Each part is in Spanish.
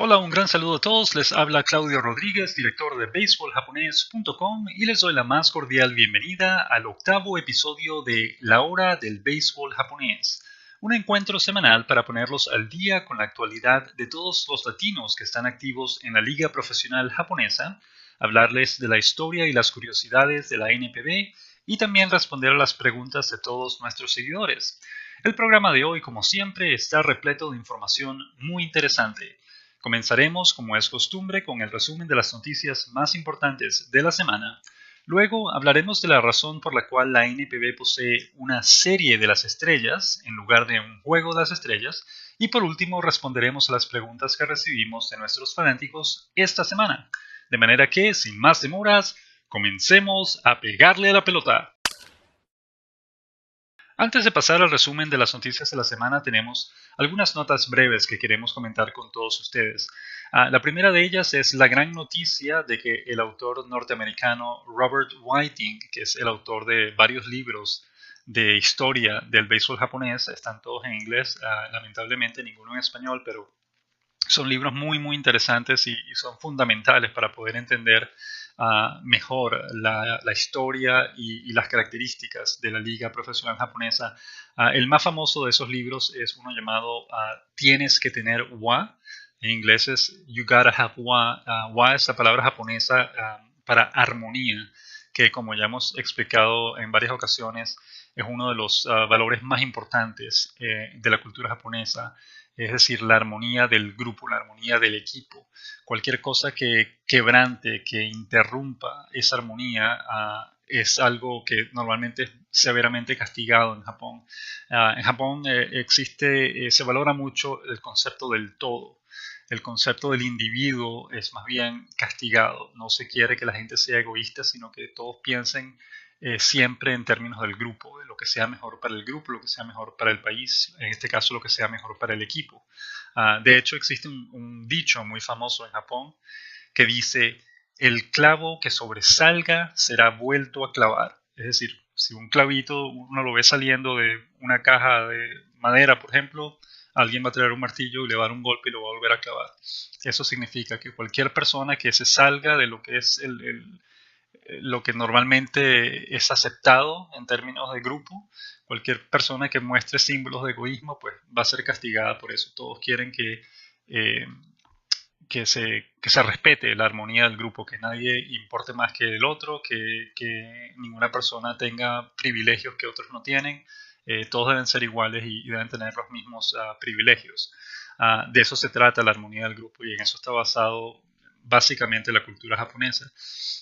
Hola, un gran saludo a todos. Les habla Claudio Rodríguez, director de baseballjaponés.com, y les doy la más cordial bienvenida al octavo episodio de La Hora del Béisbol Japonés, un encuentro semanal para ponerlos al día con la actualidad de todos los latinos que están activos en la Liga Profesional Japonesa, hablarles de la historia y las curiosidades de la NPB y también responder a las preguntas de todos nuestros seguidores. El programa de hoy, como siempre, está repleto de información muy interesante. Comenzaremos, como es costumbre, con el resumen de las noticias más importantes de la semana. Luego hablaremos de la razón por la cual la NPB posee una serie de las estrellas en lugar de un juego de las estrellas. Y por último responderemos a las preguntas que recibimos de nuestros fanáticos esta semana. De manera que, sin más demoras, comencemos a pegarle a la pelota. Antes de pasar al resumen de las noticias de la semana, tenemos algunas notas breves que queremos comentar con todos ustedes. La primera de ellas es la gran noticia de que el autor norteamericano Robert Whiting, que es el autor de varios libros de historia del béisbol japonés, están todos en inglés, lamentablemente ninguno en español, pero son libros muy interesantes y son fundamentales para poder entender mejor la historia y las características de la liga profesional japonesa. El más famoso de esos libros es uno llamado Tienes que tener wa. En inglés es You Gotta Have Wa. Wa es la palabra japonesa para armonía, que como ya hemos explicado en varias ocasiones, es uno de los valores más importantes de la cultura japonesa. Es decir, la armonía del grupo, la armonía del equipo. Cualquier cosa que quebrante, que interrumpa esa armonía, es algo que normalmente es severamente castigado en Japón. En Japón se valora mucho el concepto del todo. El concepto del individuo es más bien castigado. No se quiere que la gente sea egoísta, sino que todos piensen siempre en términos del grupo, de lo que sea mejor para el grupo, lo que sea mejor para el país, en este caso lo que sea mejor para el equipo. De hecho, existe un dicho muy famoso en Japón que dice, el clavo que sobresalga será vuelto a clavar. Es decir, si un clavito uno lo ve saliendo de una caja de madera, por ejemplo, alguien va a traer un martillo y le va a dar un golpe y lo va a volver a clavar. Eso significa que cualquier persona que se salga de lo que es lo que normalmente es aceptado en términos de grupo, cualquier persona que muestre símbolos de egoísmo, pues va a ser castigada por eso. Todos quieren eh, que se respete la armonía del grupo, que nadie importe más que el otro, que ninguna persona tenga privilegios que otros no tienen. Todos deben ser iguales y deben tener los mismos privilegios. De eso se trata la armonía del grupo y en eso está basado básicamente la cultura japonesa.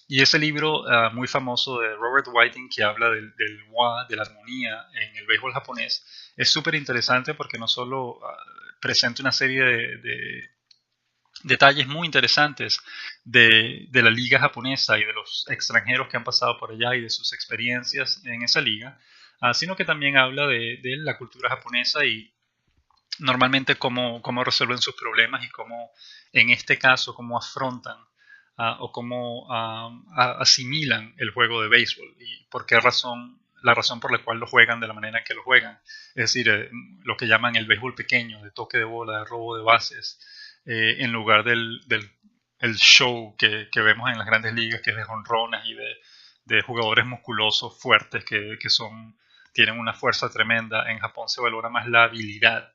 Y ese libro muy famoso de Robert Whiting que habla del wa, de la armonía en el béisbol japonés, es súper interesante porque no solo presenta una serie de detalles muy interesantes de la liga japonesa y de los extranjeros que han pasado por allá y de sus experiencias en esa liga, sino que también habla de la cultura japonesa y normalmente cómo resuelven sus problemas y cómo, en este caso, cómo afrontan o cómo asimilan el juego de béisbol y por qué razón, la razón por la cual lo juegan de la manera en que lo juegan. Es decir, lo que llaman el béisbol pequeño, de toque de bola, de robo de bases, en lugar del el show que vemos en las grandes ligas, que es de jonrones y de jugadores musculosos, fuertes, tienen una fuerza tremenda. En Japón se valora más la habilidad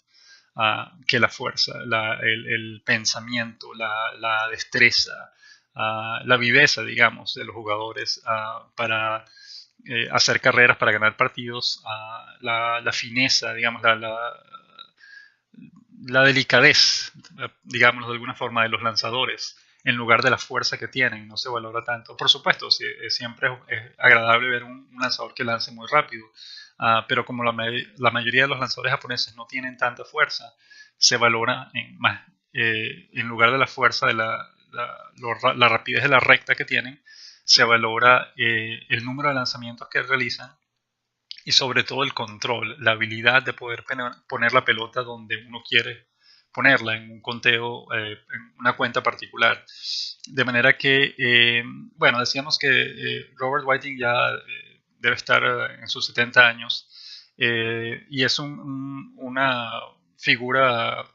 que la fuerza, el pensamiento, la destreza, la viveza, digamos, de los jugadores para hacer carreras, para ganar partidos, la fineza, digamos, la delicadez, digamos, de alguna forma, de los lanzadores, en lugar de la fuerza que tienen, no se valora tanto. Por supuesto, siempre es agradable ver un lanzador que lance muy rápido, pero como la mayoría de los lanzadores japoneses no tienen tanta fuerza, se valora en lugar de la fuerza, de la rapidez de la recta que tienen, se valora el número de lanzamientos que realizan y sobre todo el control, la habilidad de poder poner la pelota donde uno quiere ponerla, en un conteo, en una cuenta particular. De manera que, bueno, decíamos que Robert Whiting ya debe estar en sus 70 años y es una figura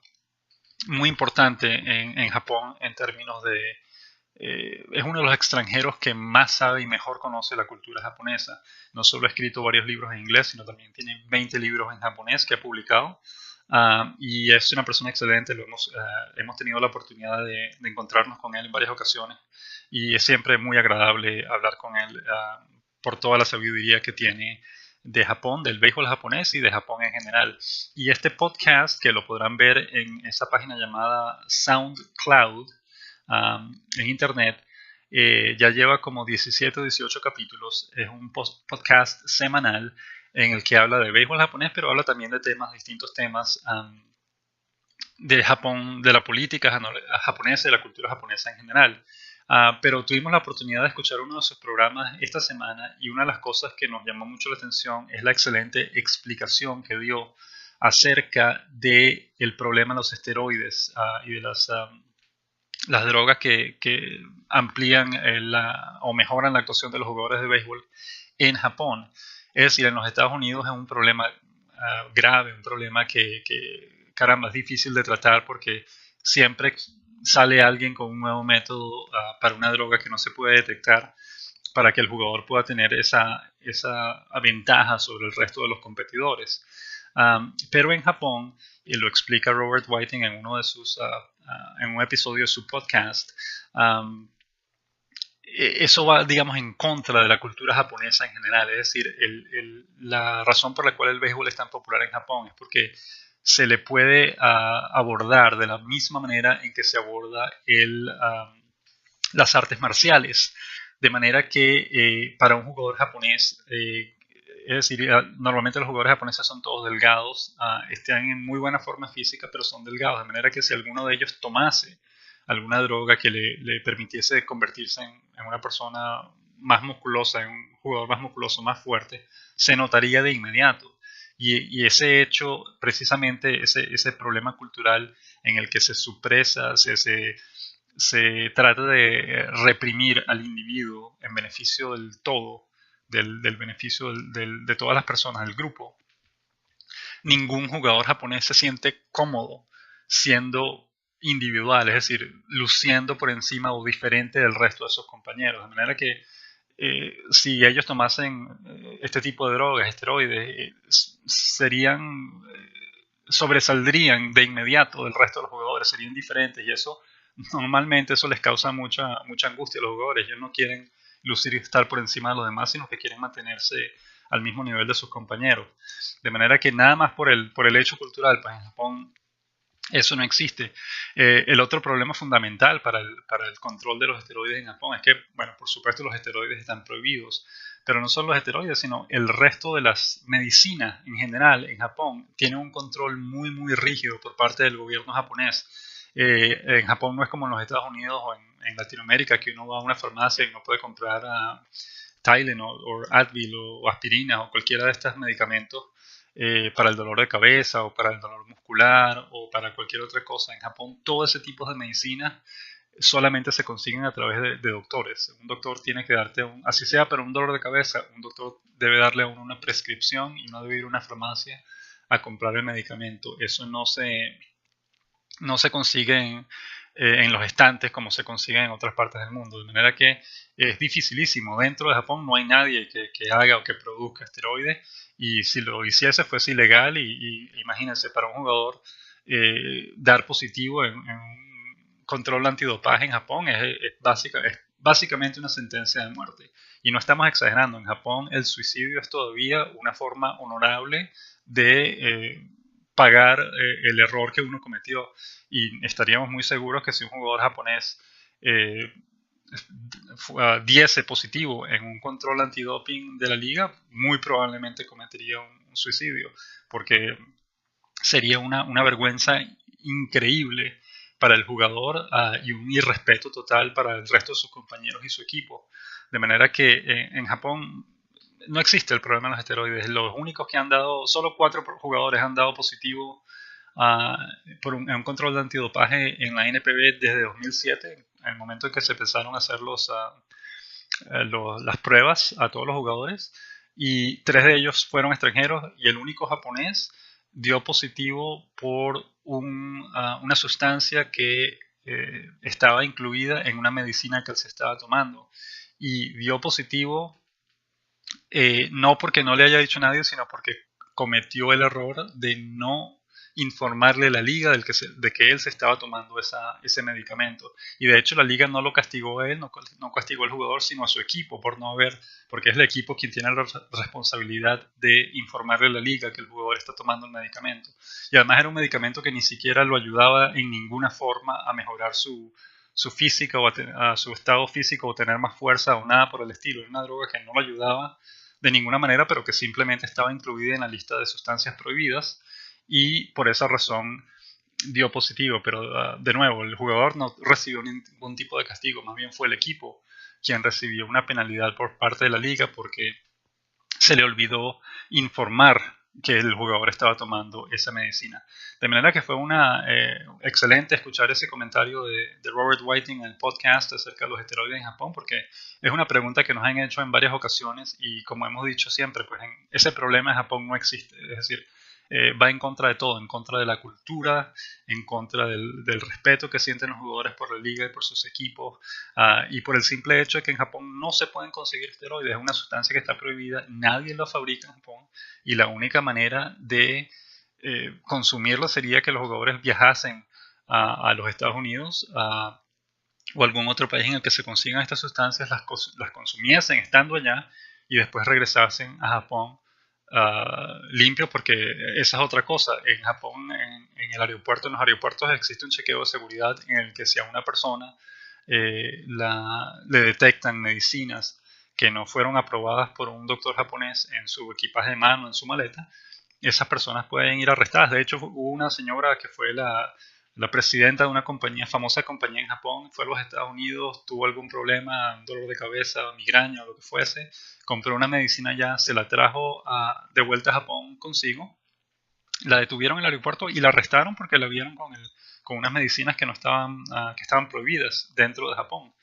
muy importante en Japón en términos de... es uno de los extranjeros que más sabe y mejor conoce la cultura japonesa. No solo ha escrito varios libros en inglés, sino también tiene 20 libros en japonés que ha publicado. Y es una persona excelente, hemos tenido la oportunidad de encontrarnos con él en varias ocasiones y es siempre muy agradable hablar con él por toda la sabiduría que tiene de Japón, del béisbol japonés y de Japón en general. Y este podcast, que lo podrán ver en esa página llamada SoundCloud en internet, ya lleva como 17 o 18 capítulos. Es un podcast semanal en el que habla de béisbol japonés, pero habla también de temas, distintos temas de Japón, de la política japonesa y de la cultura japonesa en general. Pero tuvimos la oportunidad de escuchar uno de sus programas esta semana y una de las cosas que nos llamó mucho la atención es la excelente explicación que dio acerca del problema de los esteroides y de las drogas que amplían o mejoran la actuación de los jugadores de béisbol en Japón. Es decir, en los Estados Unidos es un problema grave, un problema que, caramba, es difícil de tratar porque siempre sale alguien con un nuevo método para una droga que no se puede detectar para que el jugador pueda tener esa ventaja sobre el resto de los competidores. Pero en Japón, y lo explica Robert Whiting en en un episodio de su podcast, eso va, digamos, en contra de la cultura japonesa en general. Es decir, la razón por la cual el béisbol es tan popular en Japón es porque se le puede abordar de la misma manera en que se aborda las artes marciales. De manera que para un jugador japonés, es decir, normalmente los jugadores japoneses son todos delgados, están en muy buena forma física, pero son delgados, de manera que si alguno de ellos tomase alguna droga que le permitiese convertirse en una persona más musculosa, en un jugador más musculoso, más fuerte, se notaría de inmediato. Y ese hecho, precisamente ese problema cultural en el que se supresa, se trata de reprimir al individuo en beneficio del todo, del beneficio de todas las personas del grupo. Ningún jugador japonés se siente cómodo siendo individual, es decir, luciendo por encima o diferente del resto de sus compañeros. De manera que si ellos tomasen este tipo de drogas, esteroides, sobresaldrían de inmediato del resto de los jugadores, serían diferentes y eso normalmente eso les causa mucha angustia a los jugadores. Ellos no quieren lucir y estar por encima de los demás, sino que quieren mantenerse al mismo nivel de sus compañeros. De manera que nada más por el hecho cultural, pues en Japón eso no existe. El otro problema fundamental para el control de los esteroides en Japón es que, bueno, por supuesto los esteroides están prohibidos, pero no solo los esteroides, sino el resto de las medicinas en general en Japón tiene un control muy rígido por parte del gobierno japonés. En Japón no es como en los Estados Unidos o en Latinoamérica que uno va a una farmacia y no puede comprar Tylenol o Advil o aspirina o cualquiera de estos medicamentos para el dolor de cabeza o para el dolor muscular o para cualquier otra cosa. En Japón todo ese tipo de medicinas solamente se consiguen a través de doctores. Un doctor tiene que darte, así sea para un dolor de cabeza, un doctor debe darle a uno una prescripción y no debe ir a una farmacia a comprar el medicamento. Eso no se consigue en los estantes como se consigue en otras partes del mundo. De manera que es dificilísimo. Dentro de Japón no hay nadie que haga o que produzca esteroides y si lo hiciese fuese ilegal y imagínense, para un jugador dar positivo en un control antidopaje en Japón es básicamente una sentencia de muerte. Y no estamos exagerando, en Japón el suicidio es todavía una forma honorable de pagar el error que uno cometió y estaríamos muy seguros que si un jugador japonés eh, diese positivo en un control antidoping de la liga, muy probablemente cometería un suicidio, porque sería una vergüenza increíble para el jugador y un irrespeto total para el resto de sus compañeros y su equipo. De manera que en Japón no existe el problema de los esteroides. Los únicos que han dado, solo 4 jugadores han dado positivo en un control de antidopaje en la NPB desde 2007, en el momento en que se empezaron a hacer las pruebas a todos los jugadores, y 3 de ellos fueron extranjeros y el único japonés dio positivo por una sustancia que estaba incluida en una medicina que él se estaba tomando y dio positivo, no porque no le haya dicho a nadie, sino porque cometió el error de no informarle a la liga de que él se estaba tomando ese medicamento. Y de hecho la liga no lo castigó a él, no castigó al jugador, sino a su equipo por no haber, porque es el equipo quien tiene la responsabilidad de informarle a la liga que el jugador está tomando el medicamento. Y además era un medicamento que ni siquiera lo ayudaba en ninguna forma a mejorar su física o a su estado físico o tener más fuerza o nada por el estilo. Era una droga que no lo ayudaba de ninguna manera, pero que simplemente estaba incluida en la lista de sustancias prohibidas y por esa razón dio positivo. Pero de nuevo, el jugador no recibió ningún tipo de castigo, más bien fue el equipo quien recibió una penalidad por parte de la liga porque se le olvidó informar que el jugador estaba tomando esa medicina. De manera que fue una excelente escuchar ese comentario de Robert Whiting en el podcast acerca de los esteroides en Japón, porque es una pregunta que nos han hecho en varias ocasiones y como hemos dicho siempre, pues ese problema en Japón no existe. Es decir, va en contra de todo, en contra de la cultura, en contra del respeto que sienten los jugadores por la liga y por sus equipos, y por el simple hecho de que en Japón no se pueden conseguir esteroides, es una sustancia que está prohibida, nadie lo fabrica en Japón y la única manera de consumirlo sería que los jugadores viajasen a los Estados Unidos o algún otro país en el que se consigan estas sustancias, las consumiesen estando allá y después regresasen a Japón limpios, porque esa es otra cosa. En Japón, en el aeropuerto, en los aeropuertos existe un chequeo de seguridad en el que si a una persona le detectan medicinas que no fueron aprobadas por un doctor japonés en su equipaje de mano, en su maleta, esas personas pueden ir arrestadas. De hecho, hubo una señora que fue la presidenta de una famosa compañía en Japón, fue a los Estados Unidos, tuvo algún problema, dolor de cabeza, migraña o lo que fuese, compró una medicina allá, se la trajo de vuelta a Japón consigo, la detuvieron en el aeropuerto y la arrestaron porque la vieron con unas medicinas que no estaban, que estaban prohibidas dentro de Japón.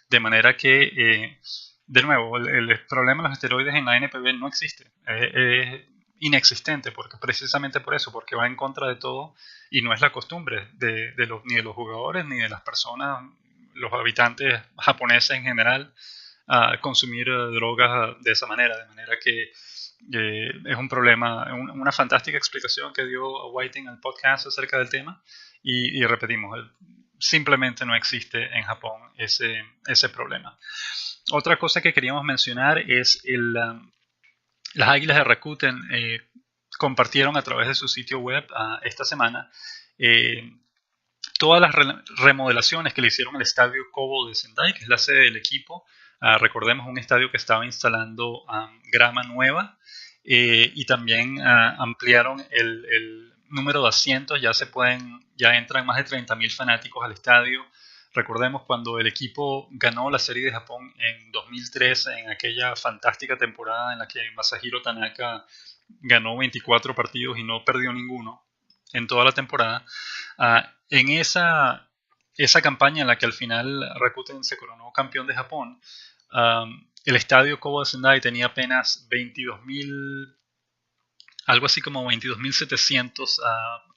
De manera que, de nuevo, el problema de los esteroides en la NPB no existe. Es inexistente, porque precisamente por eso, porque va en contra de todo y no es la costumbre ni de los jugadores ni de las personas, los habitantes japoneses en general, a consumir drogas de esa manera. De manera que es un problema, una fantástica explicación que dio Whiting en el podcast acerca del tema y repetimos, simplemente no existe en Japón ese problema. Otra cosa que queríamos mencionar es las Águilas de Rakuten compartieron a través de su sitio web esta semana todas las remodelaciones que le hicieron al estadio Kobo de Sendai, que es la sede del equipo. Recordemos un estadio que estaba instalando grama nueva y también ampliaron el número de asientos. Ya entran más de 30.000 fanáticos al estadio. Recordemos cuando el equipo ganó la Serie de Japón en 2013, en aquella fantástica temporada en la que Masahiro Tanaka ganó 24 partidos y no perdió ninguno en toda la temporada. En esa campaña en la que al final Rakuten se coronó campeón de Japón, el estadio Kobo de Sendai tenía apenas 22.000, algo así como 22.700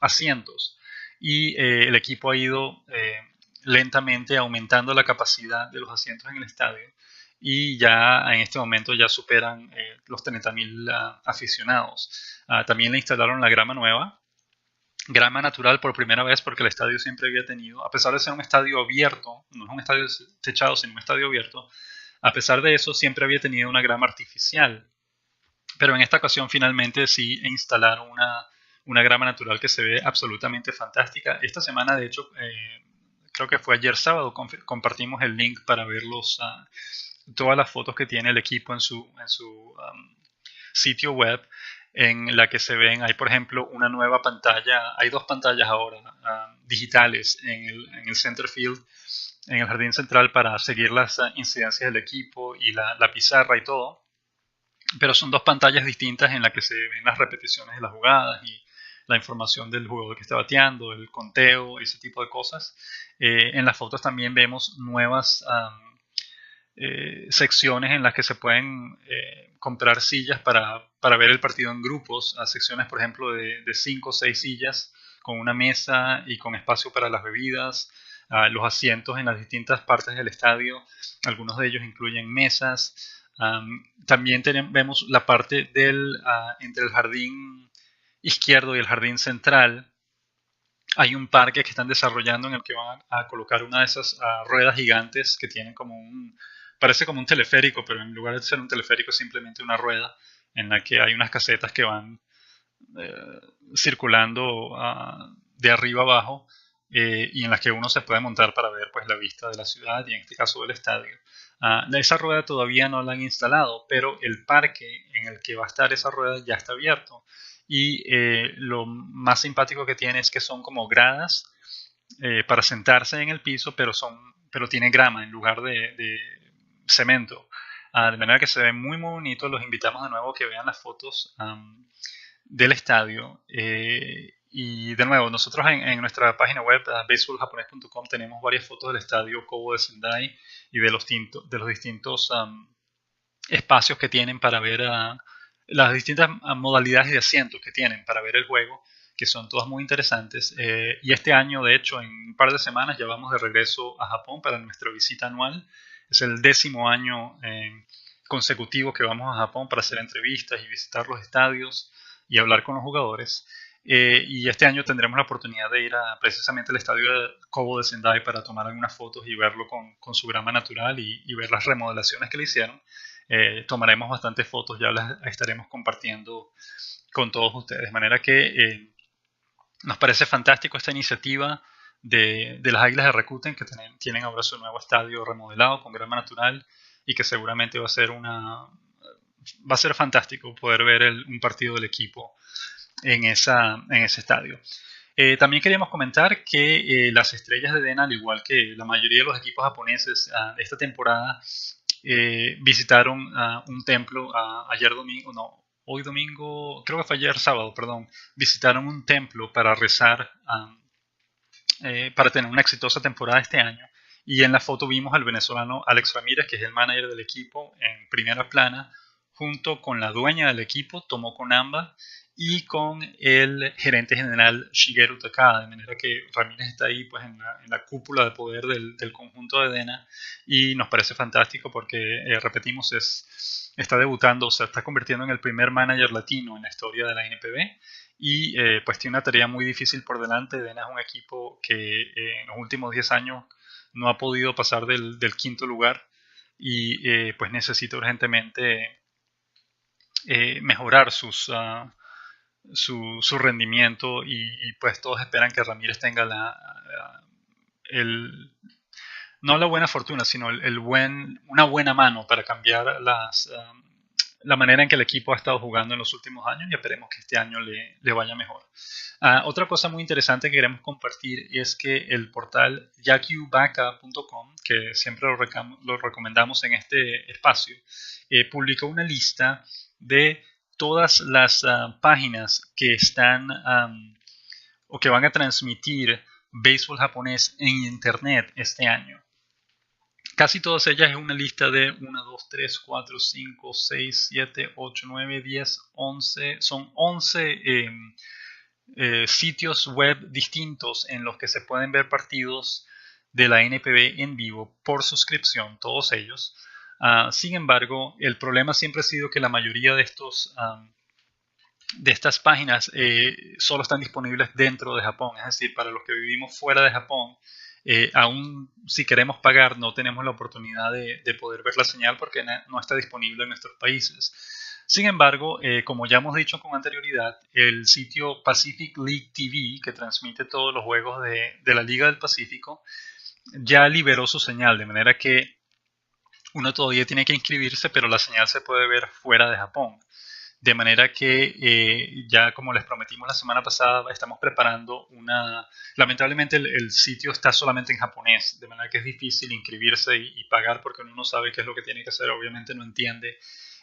asientos, y el equipo ha ido lentamente aumentando la capacidad de los asientos en el estadio y ya en este momento ya superan los 30.000 aficionados. También le instalaron la grama nueva, grama natural por primera vez, porque el estadio siempre había tenido, a pesar de ser un estadio abierto, no es un estadio techado, sino un estadio abierto, a pesar de eso siempre había tenido una grama artificial. Pero en esta ocasión finalmente sí instalaron una grama natural que se ve absolutamente fantástica. Esta semana, de hecho, creo que fue ayer sábado, compartimos el link para ver todas las fotos que tiene el equipo en su sitio web, en la que se ven, hay por ejemplo una nueva pantalla, hay dos pantallas ahora digitales en el center field, en el jardín central, para seguir las incidencias del equipo y la pizarra y todo, pero son dos pantallas distintas en las que se ven las repeticiones de las jugadas y la información del jugador que está bateando, el conteo, ese tipo de cosas. En las fotos también vemos nuevas secciones en las que se pueden comprar sillas para ver el partido en grupos, a secciones por ejemplo de 5 o 6 sillas con una mesa y con espacio para las bebidas. Los asientos en las distintas partes del estadio, algunos de ellos incluyen mesas. También vemos la parte entre el jardín izquierdo y el jardín central. Hay un parque que están desarrollando en el que van a colocar una de esas ruedas gigantes que tienen parece como un teleférico, pero en lugar de ser un teleférico es simplemente una rueda en la que hay unas casetas que van eh, circulando de arriba abajo, y en las que uno se puede montar para ver pues la vista de la ciudad y en este caso del estadio. Esa rueda todavía no la han instalado, pero el parque en el que va a estar esa rueda ya está abierto. Y lo más simpático que tiene es que son como gradas para sentarse en el piso, pero tiene grama en lugar de cemento. De manera que se ve muy muy bonito. Los invitamos de nuevo a que vean las fotos del estadio. Y de nuevo, nosotros en nuestra página web, baseballjapones.com, tenemos varias fotos del estadio Kobo de Sendai y de los distintos espacios que tienen para ver las distintas modalidades de asientos que tienen para ver el juego, que son todas muy interesantes. Y este año, de hecho, en un par de semanas ya vamos de regreso a Japón para nuestra visita anual. Es el 10º año consecutivo que vamos a Japón para hacer entrevistas y visitar los estadios y hablar con los jugadores. Y este año tendremos la oportunidad de ir precisamente al estadio de Kobo de Sendai para tomar algunas fotos y verlo con su grama natural y ver las remodelaciones que le hicieron. Tomaremos bastantes fotos, ya las estaremos compartiendo con todos ustedes. De manera que nos parece fantástico esta iniciativa de las Águilas de Rakuten, que tienen ahora su nuevo estadio remodelado con grama natural y que seguramente va a ser fantástico poder ver un partido del equipo en ese estadio. También queríamos comentar que las Estrellas de DeNA, al igual que la mayoría de los equipos japoneses de esta temporada, visitaron un templo ayer domingo, no, hoy domingo, creo que fue ayer sábado, perdón, visitaron un templo para rezar, para tener una exitosa temporada este año. Y en la foto vimos al venezolano Alex Ramírez, que es el manager del equipo, en primera plana, junto con la dueña del equipo, Tomoko Namba, y con el gerente general Shigeru Takada, de manera que Ramírez está ahí pues en la cúpula de poder del conjunto de DeNA, y nos parece fantástico porque, repetimos, está debutando, o sea, está convirtiendo en el primer manager latino en la historia de la NPB, y pues tiene una tarea muy difícil por delante. DeNA es un equipo que en los últimos 10 años no ha podido pasar del quinto lugar y pues necesita urgentemente mejorar su rendimiento y pues todos esperan que Ramírez tenga el, no la buena fortuna, sino una buena mano para cambiar la manera en que el equipo ha estado jugando en los últimos años, y esperemos que este año le vaya mejor. Otra cosa muy interesante que queremos compartir es que el portal yakyubaka.com, que siempre lo recomendamos en este espacio, publicó una lista de todas las páginas que están o que van a transmitir béisbol japonés en internet este año. Casi todas ellas es una lista de 1, 2, 3, 4, 5, 6, 7, 8, 9, 10, 11. Son 11 sitios web distintos en los que se pueden ver partidos de la NPB en vivo por suscripción, todos ellos. Sin embargo, el problema siempre ha sido que la mayoría de estas páginas solo están disponibles dentro de Japón. Es decir, para los que vivimos fuera de Japón, aún si queremos pagar, no tenemos la oportunidad de poder ver la señal porque no está disponible en nuestros países. Sin embargo, como ya hemos dicho con anterioridad, el sitio Pacific League TV, que transmite todos los juegos de la Liga del Pacífico, ya liberó su señal, de manera que uno todavía tiene que inscribirse, pero la señal se puede ver fuera de Japón. De manera que ya como les prometimos la semana pasada, estamos preparando lamentablemente el sitio está solamente en japonés, de manera que es difícil inscribirse y pagar porque uno no sabe qué es lo que tiene que hacer, obviamente no entiende.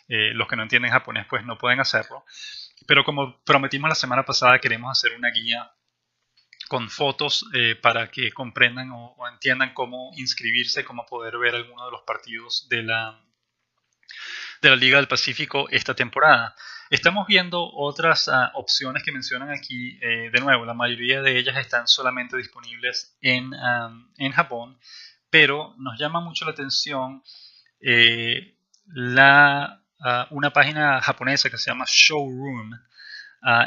Los que no entienden japonés pues no pueden hacerlo. Pero como prometimos la semana pasada, queremos hacer una guía con fotos para que comprendan o entiendan cómo inscribirse, cómo poder ver alguno de los partidos de de la Liga del Pacífico esta temporada. Estamos viendo otras opciones que mencionan aquí. De nuevo, la mayoría de ellas están solamente disponibles en Japón, pero nos llama mucho la atención una página japonesa que se llama Showroom,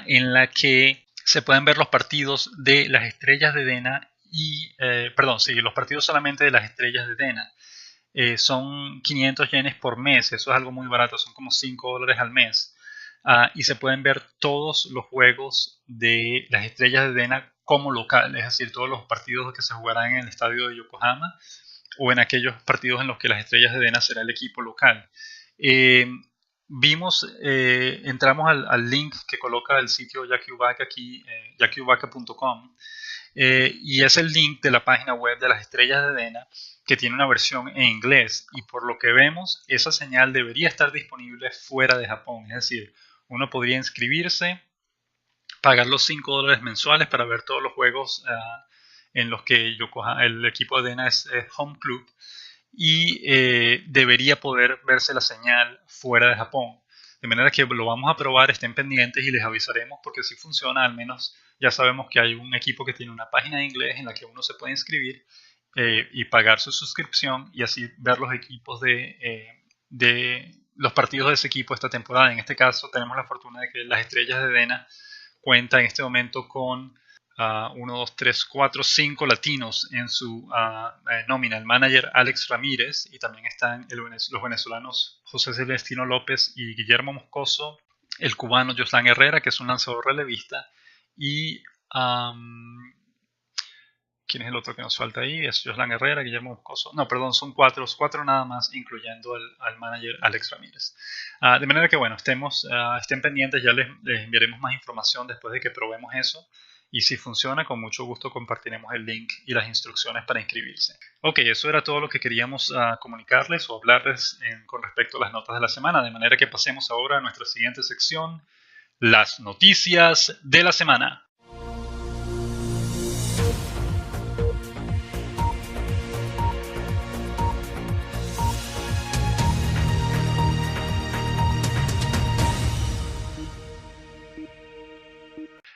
en la que se pueden ver los partidos de las estrellas de Dena los partidos solamente de las estrellas de Dena. Son 500 yenes por mes, eso es algo muy barato, son como $5 al mes. Y se pueden ver todos los juegos de las estrellas de Dena como local, es decir, todos los partidos que se jugarán en el estadio de Yokohama o en aquellos partidos en los que las estrellas de Dena será el equipo local. Entramos al link que coloca el sitio Yakyubaka aquí, yakyubaka.com, y es el link de la página web de las estrellas de Dena, que tiene una versión en inglés, y por lo que vemos, esa señal debería estar disponible fuera de Japón, es decir, uno podría inscribirse, pagar los $5 mensuales para ver todos los juegos en los que el equipo de Dena es home club, y debería poder verse la señal fuera de Japón. De manera que lo vamos a probar, estén pendientes y les avisaremos, porque si funciona, al menos ya sabemos que hay un equipo que tiene una página de inglés en la que uno se puede inscribir y pagar su suscripción y así ver los equipos de los partidos de ese equipo esta temporada. En este caso tenemos la fortuna de que las estrellas de Dena cuenta en este momento con 1, 2, 3, 4, 5 latinos en su nómina. El manager Alex Ramírez, y también están los venezolanos José Celestino López y Guillermo Moscoso, el cubano Joslan Herrera, que es un lanzador relevista, y ¿quién es el otro que nos falta ahí? Es Joslan Herrera, Guillermo Moscoso. No, perdón, son cuatro nada más, incluyendo al manager Alex Ramírez. De manera que, bueno, estén pendientes, ya les enviaremos más información después de que probemos eso. Y si funciona, con mucho gusto compartiremos el link y las instrucciones para inscribirse. Ok, eso era todo lo que queríamos comunicarles o hablarles con respecto a las notas de la semana. De manera que pasemos ahora a nuestra siguiente sección, las noticias de la semana.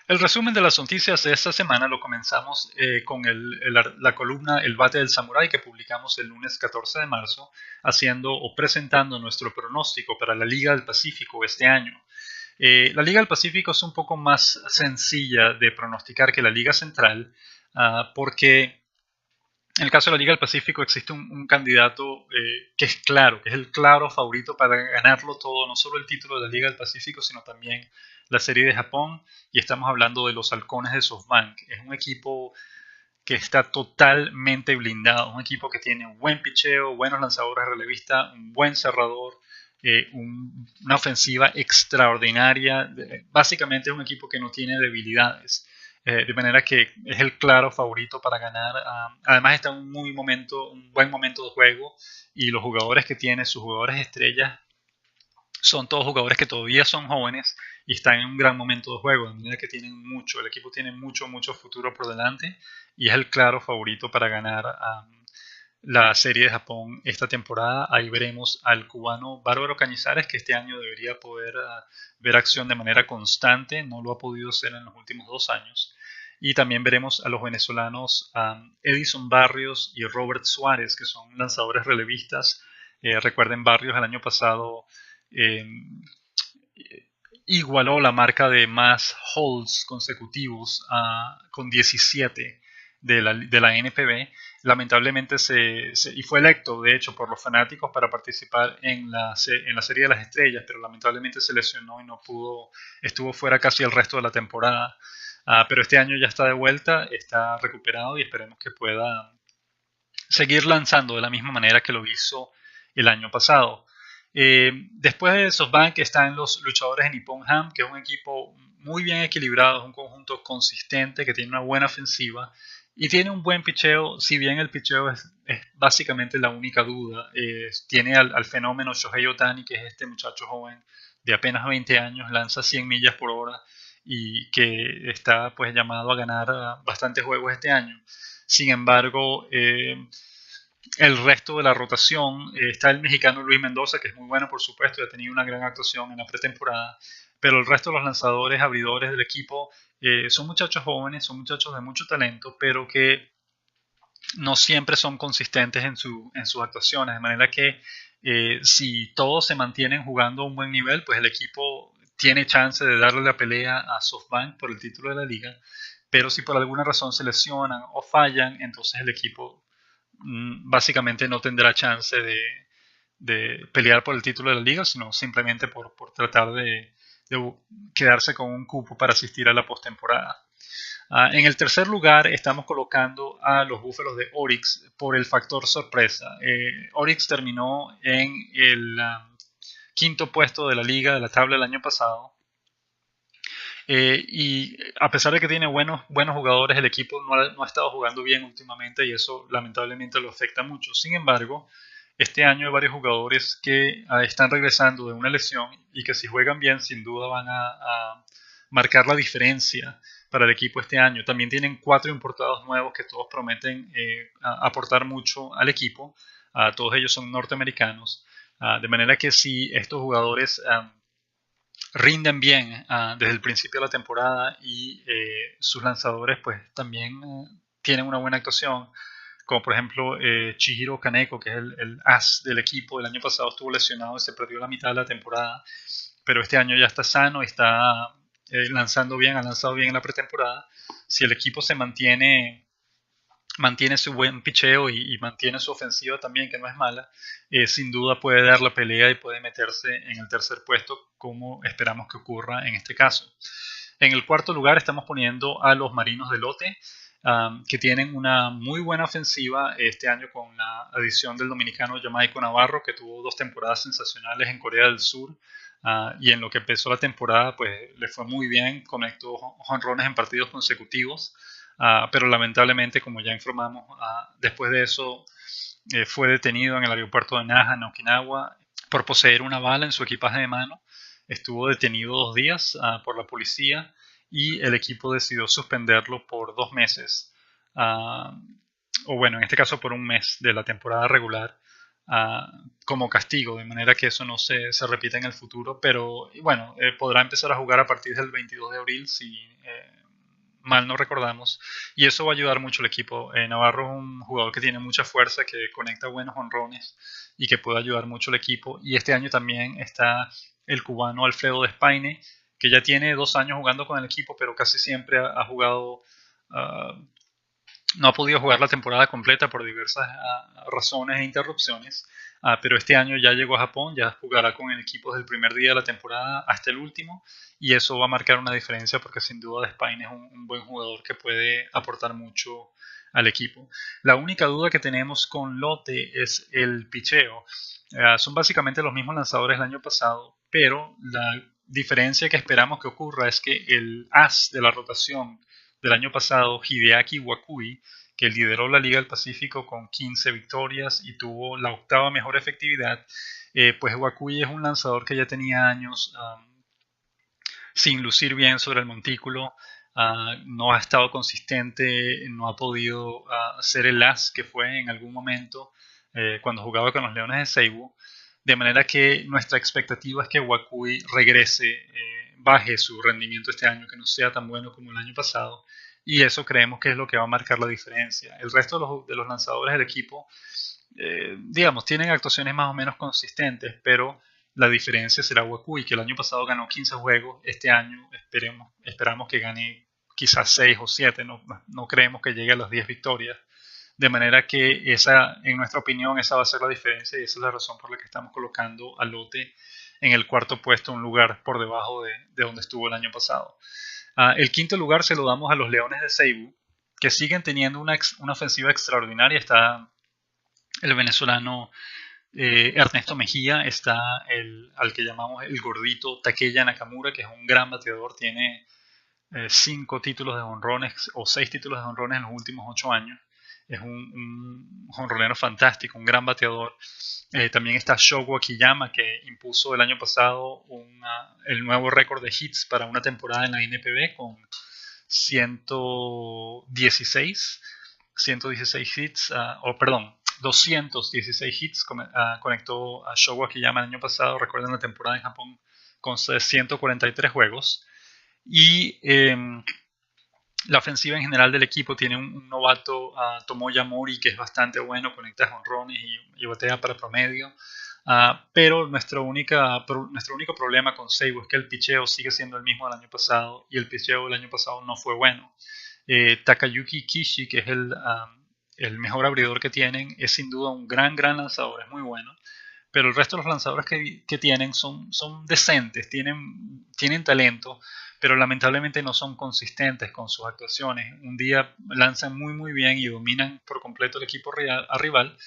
El resumen de las noticias de esta semana lo comenzamos con la columna El Bate del Samurái, que publicamos el lunes 14 de marzo, haciendo o presentando nuestro pronóstico para la Liga del Pacífico este año. La Liga del Pacífico es un poco más sencilla de pronosticar que la Liga Central, porque en el caso de la Liga del Pacífico existe un candidato que es el claro favorito para ganarlo todo, no solo el título de la Liga del Pacífico, sino también la Serie de Japón, y estamos hablando de los Halcones de SoftBank. Es un equipo que está totalmente blindado, un equipo que tiene un buen picheo, buenos lanzadores relevistas, un buen cerrador, una ofensiva extraordinaria. Básicamente es un equipo que no tiene debilidades. De manera que es el claro favorito para ganar. Además está en un buen momento de juego, y los jugadores que tiene, sus jugadores estrellas, son todos jugadores que todavía son jóvenes y están en un gran momento de juego, de manera que el equipo tiene mucho futuro por delante, y es el claro favorito para ganar la Serie de Japón esta temporada. Ahí veremos al cubano Bárbaro Cañizares, que este año debería poder ver acción de manera constante, no lo ha podido hacer en los últimos 2 años. Y también veremos a los venezolanos Edison Barrios y Robert Suárez, que son lanzadores relevistas. Recuerden, Barrios el año pasado igualó la marca de más holds consecutivos con 17 de la NPB. Lamentablemente y fue electo, de hecho, por los fanáticos para participar en la Serie de las Estrellas, pero lamentablemente se lesionó y no pudo, estuvo fuera casi el resto de la temporada. Pero este año ya está de vuelta, está recuperado, y esperemos que pueda seguir lanzando de la misma manera que lo hizo el año pasado. Después de SoftBank están los luchadores de Nippon Ham, que es un equipo muy bien equilibrado, es un conjunto consistente que tiene una buena ofensiva y tiene un buen picheo. Si bien el picheo es básicamente la única duda, tiene al fenómeno Shohei Ohtani, que es este muchacho joven de apenas 20 años, lanza 100 millas por hora y que está pues llamado a ganar bastantes juegos este año. Sin embargo, El resto de la rotación, está el mexicano Luis Mendoza, que es muy bueno, por supuesto, y ha tenido una gran actuación en la pretemporada, pero el resto de los lanzadores, abridores del equipo, son muchachos jóvenes, son muchachos de mucho talento, pero que no siempre son consistentes en sus actuaciones, de manera que si todos se mantienen jugando a un buen nivel, pues el equipo tiene chance de darle la pelea a SoftBank por el título de la liga, pero si por alguna razón se lesionan o fallan, entonces el equipo básicamente no tendrá chance de pelear por el título de la liga, sino simplemente por tratar de quedarse con un cupo para asistir a la postemporada. En el tercer lugar estamos colocando a los Búfalos de Orix por el factor sorpresa. Orix terminó en el quinto puesto de la liga de la tabla el año pasado. Y a pesar de que tiene buenos jugadores, el equipo no ha estado jugando bien últimamente y eso lamentablemente lo afecta mucho. Sin embargo, este año hay varios jugadores que están regresando de una lesión y que si juegan bien sin duda van a marcar la diferencia para el equipo este año. También tienen 4 importados nuevos que todos prometen aportar mucho al equipo. Todos ellos son norteamericanos. De manera que si estos jugadores rinden bien desde el principio de la temporada y sus lanzadores pues también tienen una buena actuación, como por ejemplo Chihiro Kaneko, que es el as del equipo. El año pasado estuvo lesionado y se perdió la mitad de la temporada, pero este año ya está sano y está lanzando bien, ha lanzado bien en la pretemporada. Si el equipo se mantiene su buen picheo y mantiene su ofensiva también, que no es mala, sin duda puede dar la pelea y puede meterse en el tercer puesto, como esperamos que ocurra en este caso. En el cuarto lugar estamos poniendo a los Marinos de Lote, que tienen una muy buena ofensiva este año con la adición del dominicano Jamaico Navarro, que tuvo 2 temporadas sensacionales en Corea del Sur. Y en lo que empezó la temporada, pues le fue muy bien, conectó jonrones en partidos consecutivos. Pero lamentablemente, como ya informamos, después de eso fue detenido en el aeropuerto de Naha, en Okinawa, por poseer una bala en su equipaje de mano. Estuvo detenido 2 días por la policía y el equipo decidió suspenderlo por 2 meses, o bueno, en este caso por un mes de la temporada regular, como castigo, de manera que eso no se repita en el futuro, pero bueno, podrá empezar a jugar a partir del 22 de abril si mal no recordamos, y eso va a ayudar mucho al equipo. Navarro es un jugador que tiene mucha fuerza, que conecta buenos honrones y que puede ayudar mucho al equipo. Y este año también está el cubano Alfredo Despaine, que ya tiene 2 años jugando con el equipo, pero casi siempre ha jugado, no ha podido jugar la temporada completa por diversas razones e interrupciones. Pero este año ya llegó a Japón, ya jugará con el equipo desde el primer día de la temporada hasta el último, y eso va a marcar una diferencia porque sin duda Despaine es un buen jugador que puede aportar mucho al equipo. La única duda que tenemos con Lote es el picheo. Son básicamente los mismos lanzadores del año pasado, pero la diferencia que esperamos que ocurra es que el as de la rotación del año pasado, Hideaki Wakui, que lideró la Liga del Pacífico con 15 victorias y tuvo la 8ª mejor efectividad, pues Wakui es un lanzador que ya tenía años sin lucir bien sobre el montículo. No ha estado consistente, no ha podido ser el as que fue en algún momento cuando jugaba con los Leones de Seibu, de manera que nuestra expectativa es que Wakui regrese, baje su rendimiento este año, que no sea tan bueno como el año pasado, y eso creemos que es lo que va a marcar la diferencia. El resto de los lanzadores del equipo, digamos, tienen actuaciones más o menos consistentes, pero la diferencia será Wakui, que el año pasado ganó 15 juegos, este año esperamos que gane quizás 6 o 7, no creemos que llegue a las 10 victorias, de manera que esa, en nuestra opinión, esa va a ser la diferencia y esa es la razón por la que estamos colocando a Lote en el cuarto puesto, un lugar por debajo de donde estuvo el año pasado. El quinto lugar se lo damos a los Leones de Seibu, que siguen teniendo una ofensiva extraordinaria. Está el venezolano Ernesto Mejía, está al que llamamos el gordito Takeya Nakamura, que es un gran bateador, tiene 5 títulos de jonrones o 6 títulos de jonrones en los últimos 8 años. Es un jonronero fantástico, un gran bateador. También está Shogo Akiyama, que impuso el año pasado el nuevo récord de hits para una temporada en la NPB con 116 hits, perdón, 216 hits, conectó a Shogo Akiyama el año pasado, recuerden la temporada en Japón con 143 juegos. Y la ofensiva en general del equipo tiene un novato, Tomoya Mori, que es bastante bueno, conecta jonrones y batea para promedio. Pero nuestro único problema con Seibu es que el picheo sigue siendo el mismo del año pasado y el picheo del año pasado no fue bueno. Takayuki Kishi, que es el mejor abridor que tienen, es sin duda un gran lanzador, es muy bueno. Pero el resto de los lanzadores que tienen son decentes, tienen talento, pero lamentablemente no son consistentes con sus actuaciones. Un día lanzan muy bien y dominan por completo el equipo rival,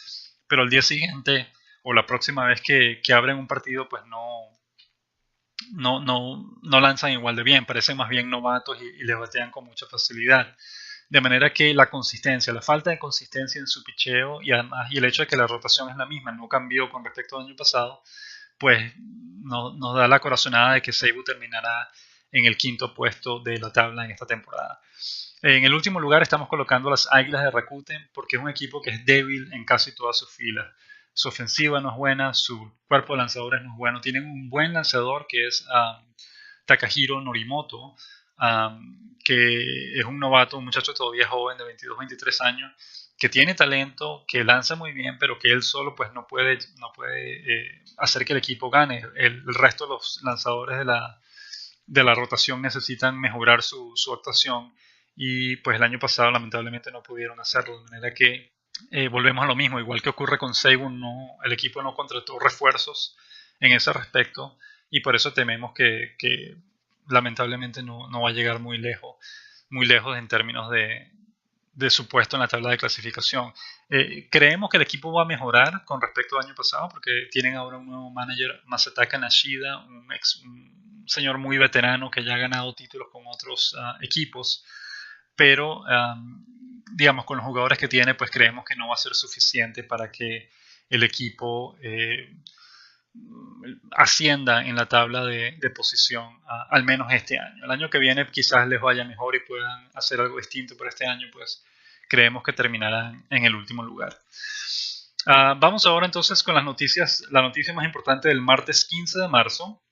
pero al día siguiente o la próxima vez que abren un partido, pues no lanzan igual de bien, parecen más bien novatos y les batean con mucha facilidad. De manera que la consistencia, la falta de consistencia en su picheo y además y el hecho de que la rotación es la misma, no cambió con respecto al año pasado, pues nos da la corazonada de que Seibu terminará en el quinto puesto de la tabla en esta temporada. En el último lugar estamos colocando a las Águilas de Rakuten porque es un equipo que es débil en casi todas sus filas. Su ofensiva no es buena, su cuerpo de lanzadores no es bueno. Tienen un buen lanzador que es Takahiro Norimoto, que es un novato, un muchacho todavía joven de 22-23 años, que tiene talento, que lanza muy bien, pero que él solo pues no puede hacer que el equipo gane. El resto de los lanzadores de la rotación necesitan mejorar su actuación y pues el año pasado lamentablemente no pudieron hacerlo, de manera que volvemos a lo mismo, igual que ocurre con Seibu, el equipo no contrató refuerzos en ese respecto y por eso tememos que lamentablemente no va a llegar muy lejos en términos de su puesto en la tabla de clasificación. Creemos que el equipo va a mejorar con respecto al año pasado porque tienen ahora un nuevo manager, Masataka Nashida, un señor muy veterano que ya ha ganado títulos con otros equipos, pero digamos con los jugadores que tiene pues creemos que no va a ser suficiente para que el equipo ascienda en la tabla de posición, al menos este año. El año que viene quizás les vaya mejor y puedan hacer algo distinto, pero este año pues creemos que terminarán en el último lugar. Vamos ahora entonces con las noticias, la noticia más importante del martes 15 de marzo.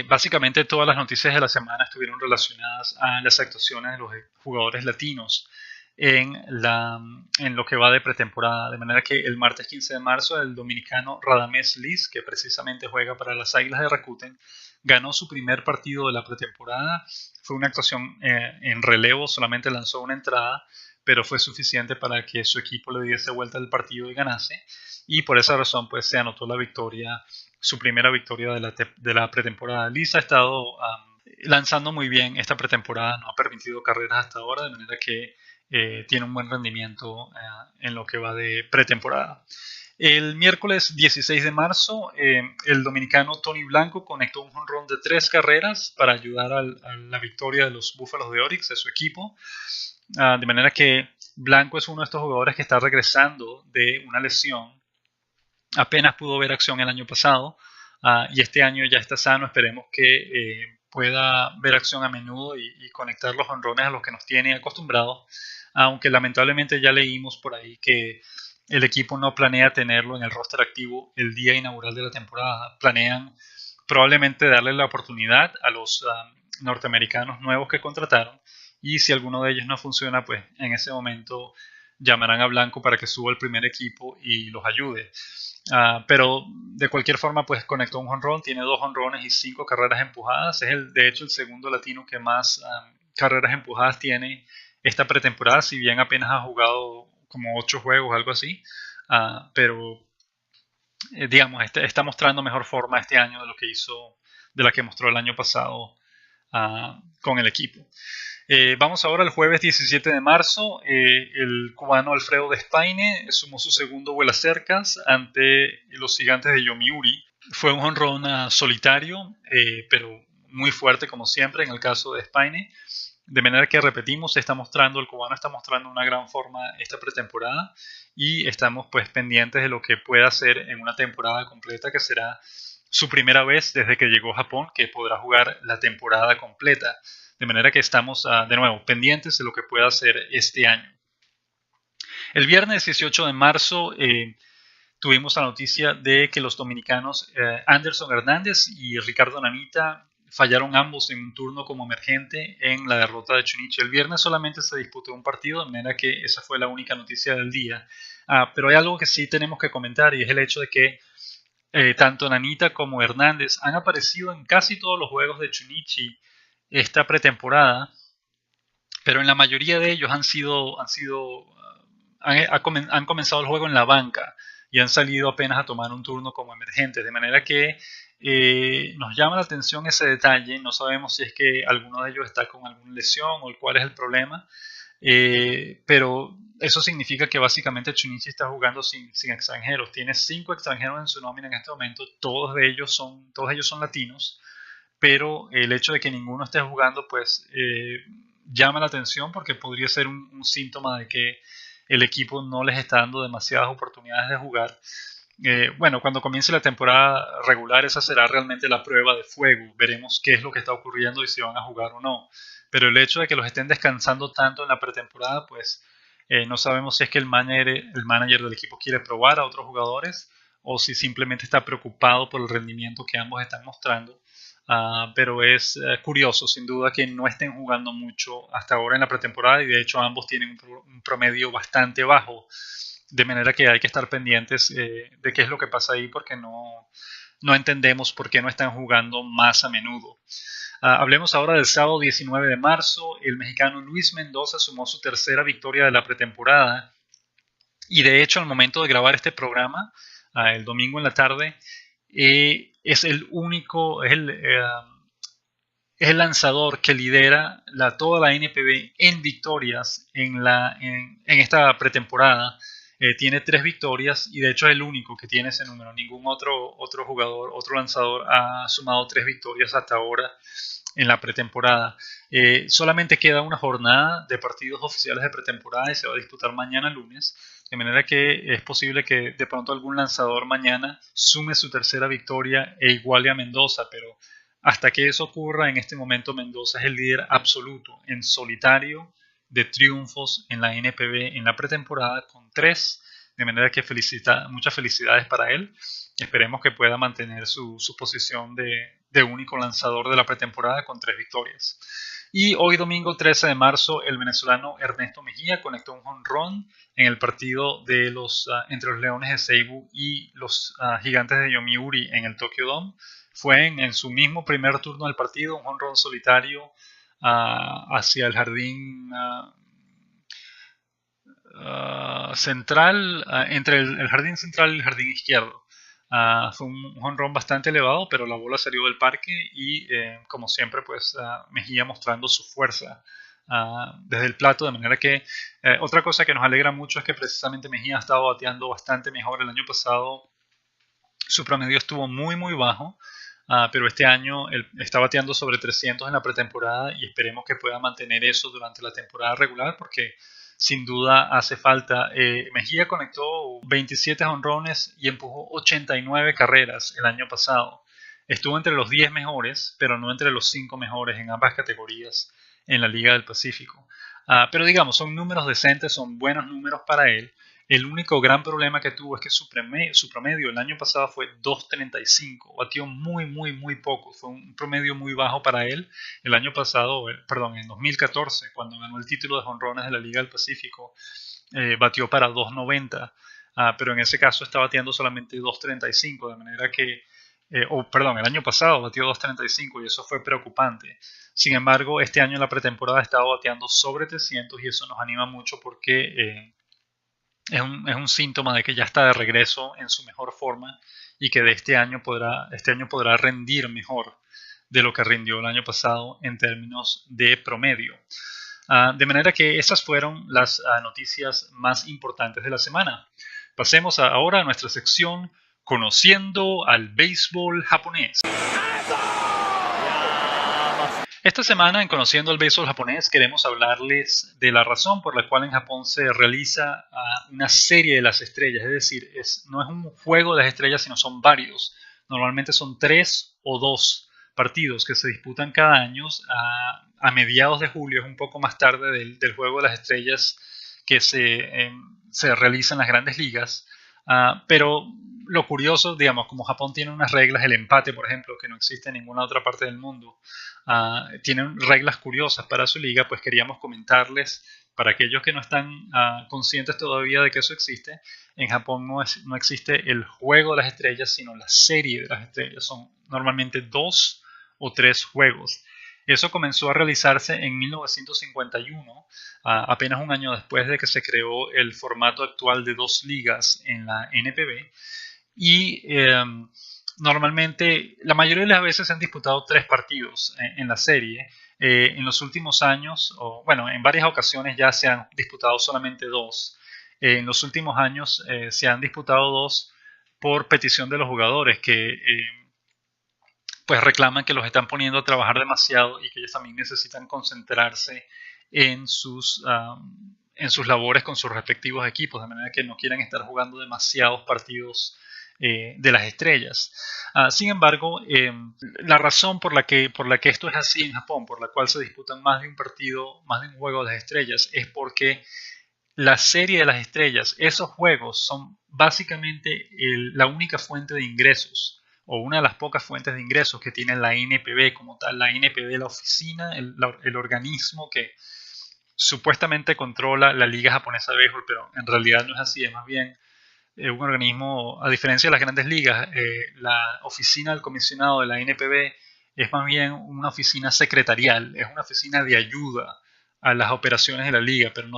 Básicamente todas las noticias de la semana estuvieron relacionadas a las actuaciones de los jugadores latinos en lo que va de pretemporada, de manera que el martes 15 de marzo el dominicano Radamés Liz, que precisamente juega para las Águilas de Rakuten, ganó su primer partido de la pretemporada. Fue una actuación en relevo, solamente lanzó una entrada, pero fue suficiente para que su equipo le diese vuelta al partido y ganase, y por esa razón pues se anotó la victoria, su primera victoria de la pretemporada. Liz ha estado lanzando muy bien esta pretemporada, no ha permitido carreras hasta ahora, de manera que tiene un buen rendimiento en lo que va de pretemporada. El miércoles 16 de marzo, el dominicano Tony Blanco conectó un jonrón de 3 carreras para ayudar a la victoria de los Búfalos de Orix, de su equipo. De manera que Blanco es uno de estos jugadores que está regresando de una lesión. Apenas pudo ver acción el año pasado y este año ya está sano. Esperemos que pueda ver acción a menudo y conectar los jonrones a los que nos tiene acostumbrados, aunque lamentablemente ya leímos por ahí que el equipo no planea tenerlo en el roster activo el día inaugural de la temporada. Planean probablemente darle la oportunidad a los norteamericanos nuevos que contrataron, y si alguno de ellos no funciona, pues en ese momento llamarán a Blanco para que suba al primer equipo y los ayude. Pero de cualquier forma pues conectó un jonrón, tiene 2 jonrones y 5 carreras empujadas. Es de hecho el segundo latino que más carreras empujadas tiene esta pretemporada, si bien apenas ha jugado como 8 juegos, algo así, pero digamos está mostrando mejor forma este año de la que mostró el año pasado con el equipo. Vamos ahora al jueves 17 de marzo. El cubano Alfredo Despaine sumó su segundo vuelacercas ante los Gigantes de Yomiuri. Fue un jonrón solitario, pero muy fuerte como siempre en el caso de Despaine. De manera que repetimos, el cubano está mostrando una gran forma esta pretemporada y estamos pues pendientes de lo que pueda hacer en una temporada completa, que será su primera vez desde que llegó a Japón, que podrá jugar la temporada completa. De manera que estamos de nuevo pendientes de lo que pueda hacer este año. El viernes 18 de marzo tuvimos la noticia de que los dominicanos Anderson Hernández y Ricardo Nanita fallaron ambos en un turno como emergente en la derrota de Chunichi. El viernes solamente se disputó un partido, de manera que esa fue la única noticia del día. Pero hay algo que sí tenemos que comentar y es el hecho de que tanto Nanita como Hernández han aparecido en casi todos los juegos de Chunichi esta pretemporada, pero en la mayoría de ellos han comenzado el juego en la banca y han salido apenas a tomar un turno como emergentes, de manera que nos llama la atención ese detalle. No sabemos si es que alguno de ellos está con alguna lesión o cuál es el problema, pero eso significa que básicamente Chunichi está jugando sin extranjeros. Tiene 5 extranjeros en su nómina en este momento, todos ellos son latinos, pero el hecho de que ninguno esté jugando pues llama la atención porque podría ser un síntoma de que el equipo no les está dando demasiadas oportunidades de jugar. Bueno, cuando comience la temporada regular, esa será realmente la prueba de fuego. Veremos qué es lo que está ocurriendo y si van a jugar o no. Pero el hecho de que los estén descansando tanto en la pretemporada, pues no sabemos si es que el manager del equipo quiere probar a otros jugadores o si simplemente está preocupado por el rendimiento que ambos están mostrando. Pero es curioso, sin duda, que no estén jugando mucho hasta ahora en la pretemporada y de hecho ambos tienen un promedio bastante bajo, de manera que hay que estar pendientes de qué es lo que pasa ahí porque no entendemos por qué no están jugando más a menudo. Hablemos ahora del sábado 19 de marzo. El mexicano Luis Mendoza sumó su tercera victoria de la pretemporada y de hecho al momento de grabar este programa, el domingo en la tarde, es el único, es el lanzador que lidera toda la NPB en victorias en esta pretemporada. Tiene 3 victorias y de hecho es el único que tiene ese número. Ningún otro jugador, otro lanzador ha sumado 3 victorias hasta ahora en la pretemporada. Solamente queda una jornada de partidos oficiales de pretemporada y se va a disputar mañana lunes, de manera que es posible que de pronto algún lanzador mañana sume su tercera victoria e iguale a Mendoza, pero hasta que eso ocurra, en este momento Mendoza es el líder absoluto en solitario de triunfos en la NPB en la pretemporada con 3, de manera que muchas felicidades para él. Esperemos que pueda mantener su posición de único lanzador de la pretemporada con 3 victorias. Y hoy domingo 13 de marzo el venezolano Ernesto Mejía conectó un jonrón en el partido de entre los Leones de Seibu y los Gigantes de Yomiuri en el Tokyo Dome. Fue en su mismo primer turno del partido, un jonrón solitario hacia el jardín central, entre el jardín central y el jardín izquierdo. Fue un jonrón bastante elevado, pero la bola salió del parque y, como siempre, pues Mejía mostrando su fuerza desde el plato, de manera que otra cosa que nos alegra mucho es que precisamente Mejía ha estado bateando bastante mejor. El año pasado su promedio estuvo muy muy bajo, pero este año él está bateando sobre 300 en la pretemporada y esperemos que pueda mantener eso durante la temporada regular porque sin duda hace falta. Mejía conectó 27 jonrones y empujó 89 carreras el año pasado. Estuvo entre los 10 mejores, pero no entre los 5 mejores en ambas categorías en la Liga del Pacífico. Pero digamos, son números decentes, son buenos números para él. El único gran problema que tuvo es que su promedio el año pasado fue 2.35, batió muy, muy, muy poco, fue un promedio muy bajo para él. El año pasado, perdón, en 2014, cuando ganó el título de jonrones de la Liga del Pacífico, batió para 2.90, pero en ese caso está bateando solamente 2.35, de manera que, perdón, el año pasado batió 2.35 y eso fue preocupante. Sin embargo, este año en la pretemporada ha estado bateando sobre 300 y eso nos anima mucho porque es un síntoma de que ya está de regreso en su mejor forma y que este año podrá rendir mejor de lo que rindió el año pasado en términos de promedio. De manera que esas fueron las noticias más importantes de la semana. Pasemos ahora a nuestra sección Conociendo al béisbol japonés. Esta semana en Conociendo el béisbol japonés queremos hablarles de la razón por la cual en Japón se realiza una serie de las estrellas, es decir, no es un juego de las estrellas, sino son varios. Normalmente son 3 o 2 partidos que se disputan cada año a mediados de julio, es un poco más tarde del juego de las estrellas que se realiza en las grandes ligas. Pero lo curioso, digamos, como Japón tiene unas reglas, el empate, por ejemplo, que no existe en ninguna otra parte del mundo, tienen reglas curiosas para su liga, pues queríamos comentarles para aquellos que no están conscientes todavía de que eso existe. En Japón no existe el juego de las estrellas, sino la serie de las estrellas. Son normalmente 2 o 3 juegos. Eso comenzó a realizarse en 1951, apenas un año después de que se creó el formato actual de 2 ligas en la NPB. Y normalmente, la mayoría de las veces se han disputado 3 partidos en la serie. En los últimos años, o bueno, en varias ocasiones ya se han disputado solamente 2. En los últimos años se han disputado 2 por petición de los jugadores que pues reclaman que los están poniendo a trabajar demasiado y que ellos también necesitan concentrarse en sus labores con sus respectivos equipos, de manera que no quieran estar jugando demasiados partidos de las estrellas. Sin embargo, la razón por la que esto es así en Japón, por la cual se disputan más de un partido, más de un juego de las estrellas, es porque la serie de las estrellas, esos juegos son básicamente la única fuente de ingresos o una de las pocas fuentes de ingresos que tiene la NPB como tal. La NPB, la oficina, el organismo que supuestamente controla la Liga Japonesa de Béisbol, pero en realidad no es así, es más bien un organismo, a diferencia de las grandes ligas, la oficina del comisionado de la NPB es más bien una oficina secretarial, es una oficina de ayuda a las operaciones de la liga, pero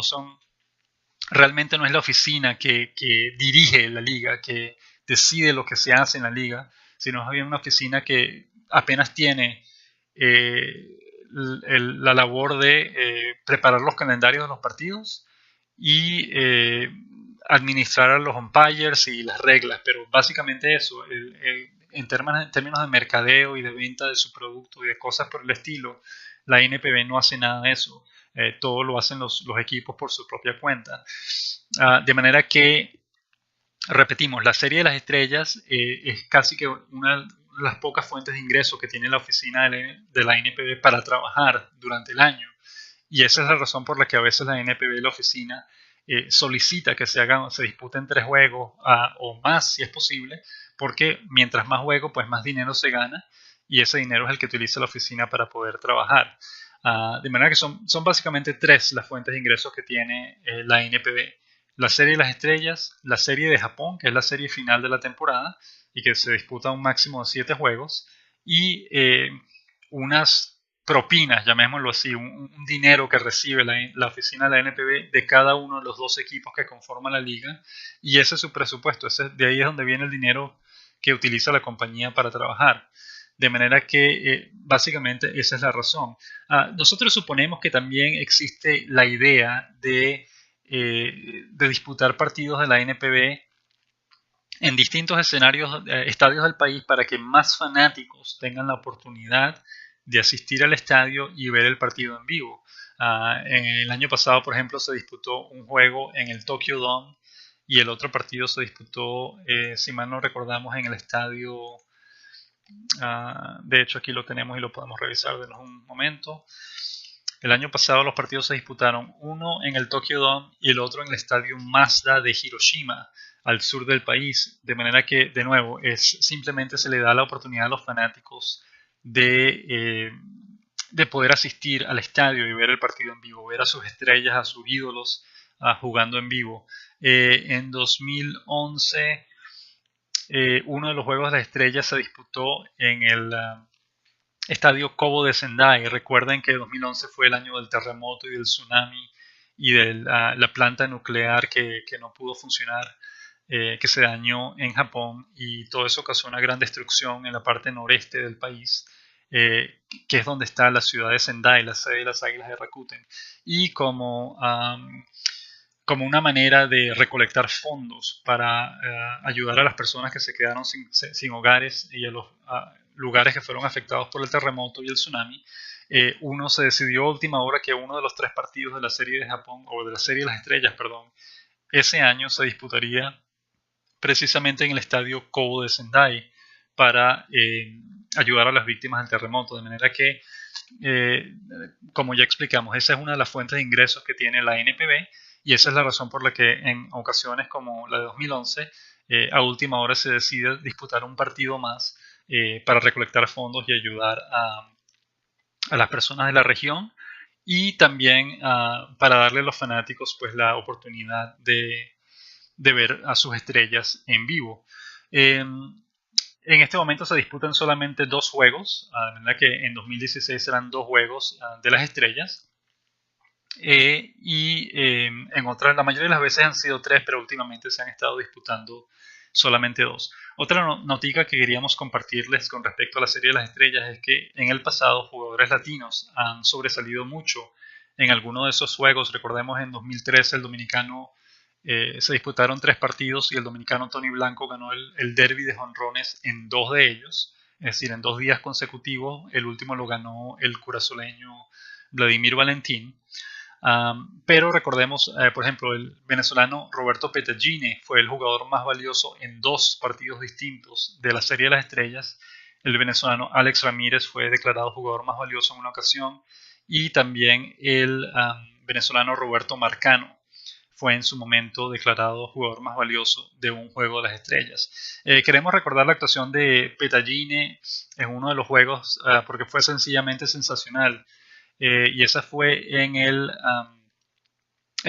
realmente no es la oficina que dirige la liga, que decide lo que se hace en la liga, sino es bien una oficina que apenas tiene la labor de preparar los calendarios de los partidos y administrar a los umpires y las reglas, pero básicamente eso, en términos de mercadeo y de venta de su producto y de cosas por el estilo, la NPB no hace nada de eso. Todo lo hacen los equipos por su propia cuenta. De manera que, repetimos, la serie de las estrellas es casi que una de las pocas fuentes de ingreso que tiene la oficina de la NPB para trabajar durante el año. Y esa es la razón por la que a veces la NPB, la oficina, solicita que se disputen 3 juegos o más si es posible, porque mientras más juegos, pues más dinero se gana y ese dinero es el que utiliza la oficina para poder trabajar. De manera que son básicamente 3 las fuentes de ingresos que tiene la NPB. La serie de las estrellas, la serie de Japón, que es la serie final de la temporada y que se disputa un máximo de 7 juegos, y unas propinas, llamémoslo así, un dinero que recibe la oficina de la NPB de cada uno de los 2 equipos que conforman la liga, y ese es su presupuesto, de ahí es donde viene el dinero que utiliza la compañía para trabajar. De manera que básicamente esa es la razón. Nosotros suponemos que también existe la idea de disputar partidos de la NPB en distintos escenarios, estadios del país para que más fanáticos tengan la oportunidad de asistir al estadio y ver el partido en vivo. En el año pasado, por ejemplo, se disputó un juego en el Tokyo Dome y el otro partido se disputó, si mal no recordamos, en el estadio. De hecho, aquí lo tenemos y lo podemos revisar de un momento. El año pasado los partidos se disputaron, uno en el Tokyo Dome y el otro en el estadio Mazda de Hiroshima, al sur del país. De manera que, de nuevo, simplemente se le da la oportunidad a los fanáticos de poder asistir al estadio y ver el partido en vivo, ver a sus estrellas, a sus ídolos jugando en vivo. En 2011, uno de los Juegos de las Estrellas se disputó en el estadio Kobo de Sendai. Recuerden que 2011 fue el año del terremoto y del tsunami y de la planta nuclear que no pudo funcionar, que se dañó en Japón, y todo eso causó una gran destrucción en la parte noreste del país, que es donde está la ciudad de Sendai, la sede de las Águilas de Rakuten. Y como una manera de recolectar fondos para ayudar a las personas que se quedaron sin hogares y a los lugares que fueron afectados por el terremoto y el tsunami, uno se decidió a última hora que uno de los 3 partidos de la serie de Japón, o de la serie de las estrellas, perdón, ese año se disputaría precisamente en el estadio Kobo de Sendai para ayudar a las víctimas del terremoto. De manera que, como ya explicamos, esa es una de las fuentes de ingresos que tiene la NPB, y esa es la razón por la que en ocasiones como la de 2011, a última hora se decide disputar un partido más para recolectar fondos y ayudar a las personas de la región y también para darle a los fanáticos pues la oportunidad de ver a sus estrellas en vivo. En este momento se disputan solamente 2 juegos, de manera que en 2016 serán 2 juegos de las estrellas. En otras, la mayoría de las veces han sido 3, pero últimamente se han estado disputando solamente 2. Otra notica que queríamos compartirles con respecto a la serie de las estrellas es que en el pasado jugadores latinos han sobresalido mucho en alguno de esos juegos. Recordemos en 2013 el dominicano se disputaron 3 partidos y el dominicano Tony Blanco ganó el derby de jonrones en 2 de ellos, es decir, en 2 días consecutivos. El último lo ganó el curazoleño Vladimir Valentín. Pero recordemos, por ejemplo, el venezolano Roberto Petagine fue el jugador más valioso en 2 partidos distintos de la Serie de las Estrellas. El venezolano Alex Ramírez fue declarado jugador más valioso en una ocasión y también el venezolano Roberto Marcano fue en su momento declarado jugador más valioso de un juego de las estrellas. Queremos recordar la actuación de Petagine en uno de los juegos porque fue sencillamente sensacional. Y esa fue en el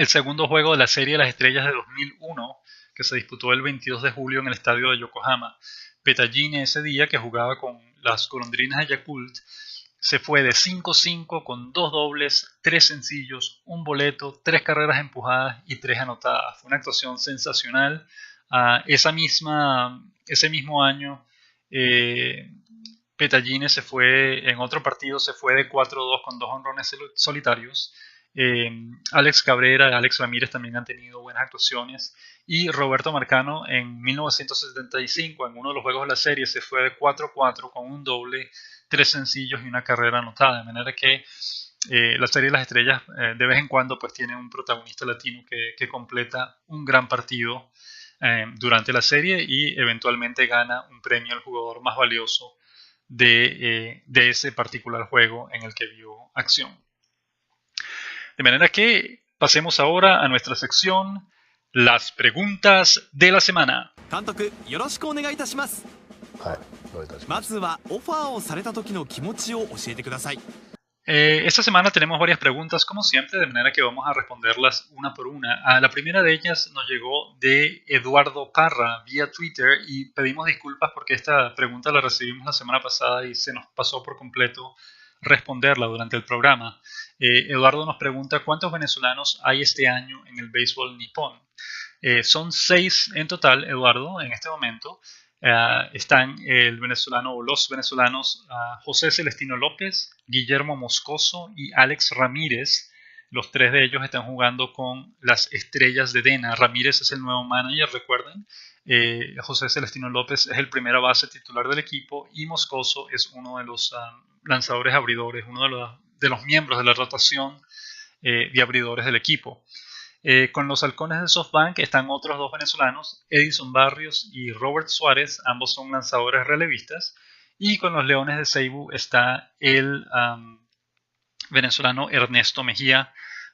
segundo juego de la Serie de las Estrellas de 2001, que se disputó el 22 de julio en el estadio de Yokohama. Petagine ese día, que jugaba con las Golondrinas de Yakult, se fue de 5-5 con 2 dobles, 3 sencillos, un boleto, 3 carreras empujadas y 3 anotadas. Fue una actuación sensacional. Ese mismo año, Petagine se fue, en otro partido se fue de 4-2 con 2 honrones solitarios. Alex Cabrera y Alex Ramírez también han tenido buenas actuaciones. Y Roberto Marcano en 1975, en uno de los juegos de la serie, se fue de 4-4 con un doble, 3 sencillos y una carrera anotada. De manera que la Serie de las Estrellas de vez en cuando pues tiene un protagonista latino que completa un gran partido durante la serie y eventualmente gana un premio al jugador más valioso de ese particular juego en el que vio acción. De manera que pasemos ahora a nuestra sección, las preguntas de la semana. 監督、よろしくお願いいたします。はい、どういたしまます。ずはオファーをされた時の気持ちを教えてください。Esta semana tenemos varias preguntas, como siempre, de manera que vamos a responderlas una por una. La primera de ellas nos llegó de Eduardo Carra vía Twitter y pedimos disculpas porque esta pregunta la recibimos la semana pasada y se nos pasó por completo responderla durante el programa. Eduardo nos pregunta ¿cuántos venezolanos hay este año en el béisbol nipón? Son 6 en total, Eduardo, en este momento. Están el venezolano o los venezolanos José Celestino López, Guillermo Moscoso y Alex Ramírez. Los 3 de ellos están jugando con las Estrellas de Dena. Ramírez es el nuevo manager, recuerden. José Celestino López es el primera base titular del equipo y Moscoso es uno de los lanzadores abridores, uno de los miembros de la rotación de abridores del equipo. Con los Halcones de SoftBank están otros 2 venezolanos, Edison Barrios y Robert Suárez, ambos son lanzadores relevistas. Y con los Leones de Seibu está el venezolano Ernesto Mejía,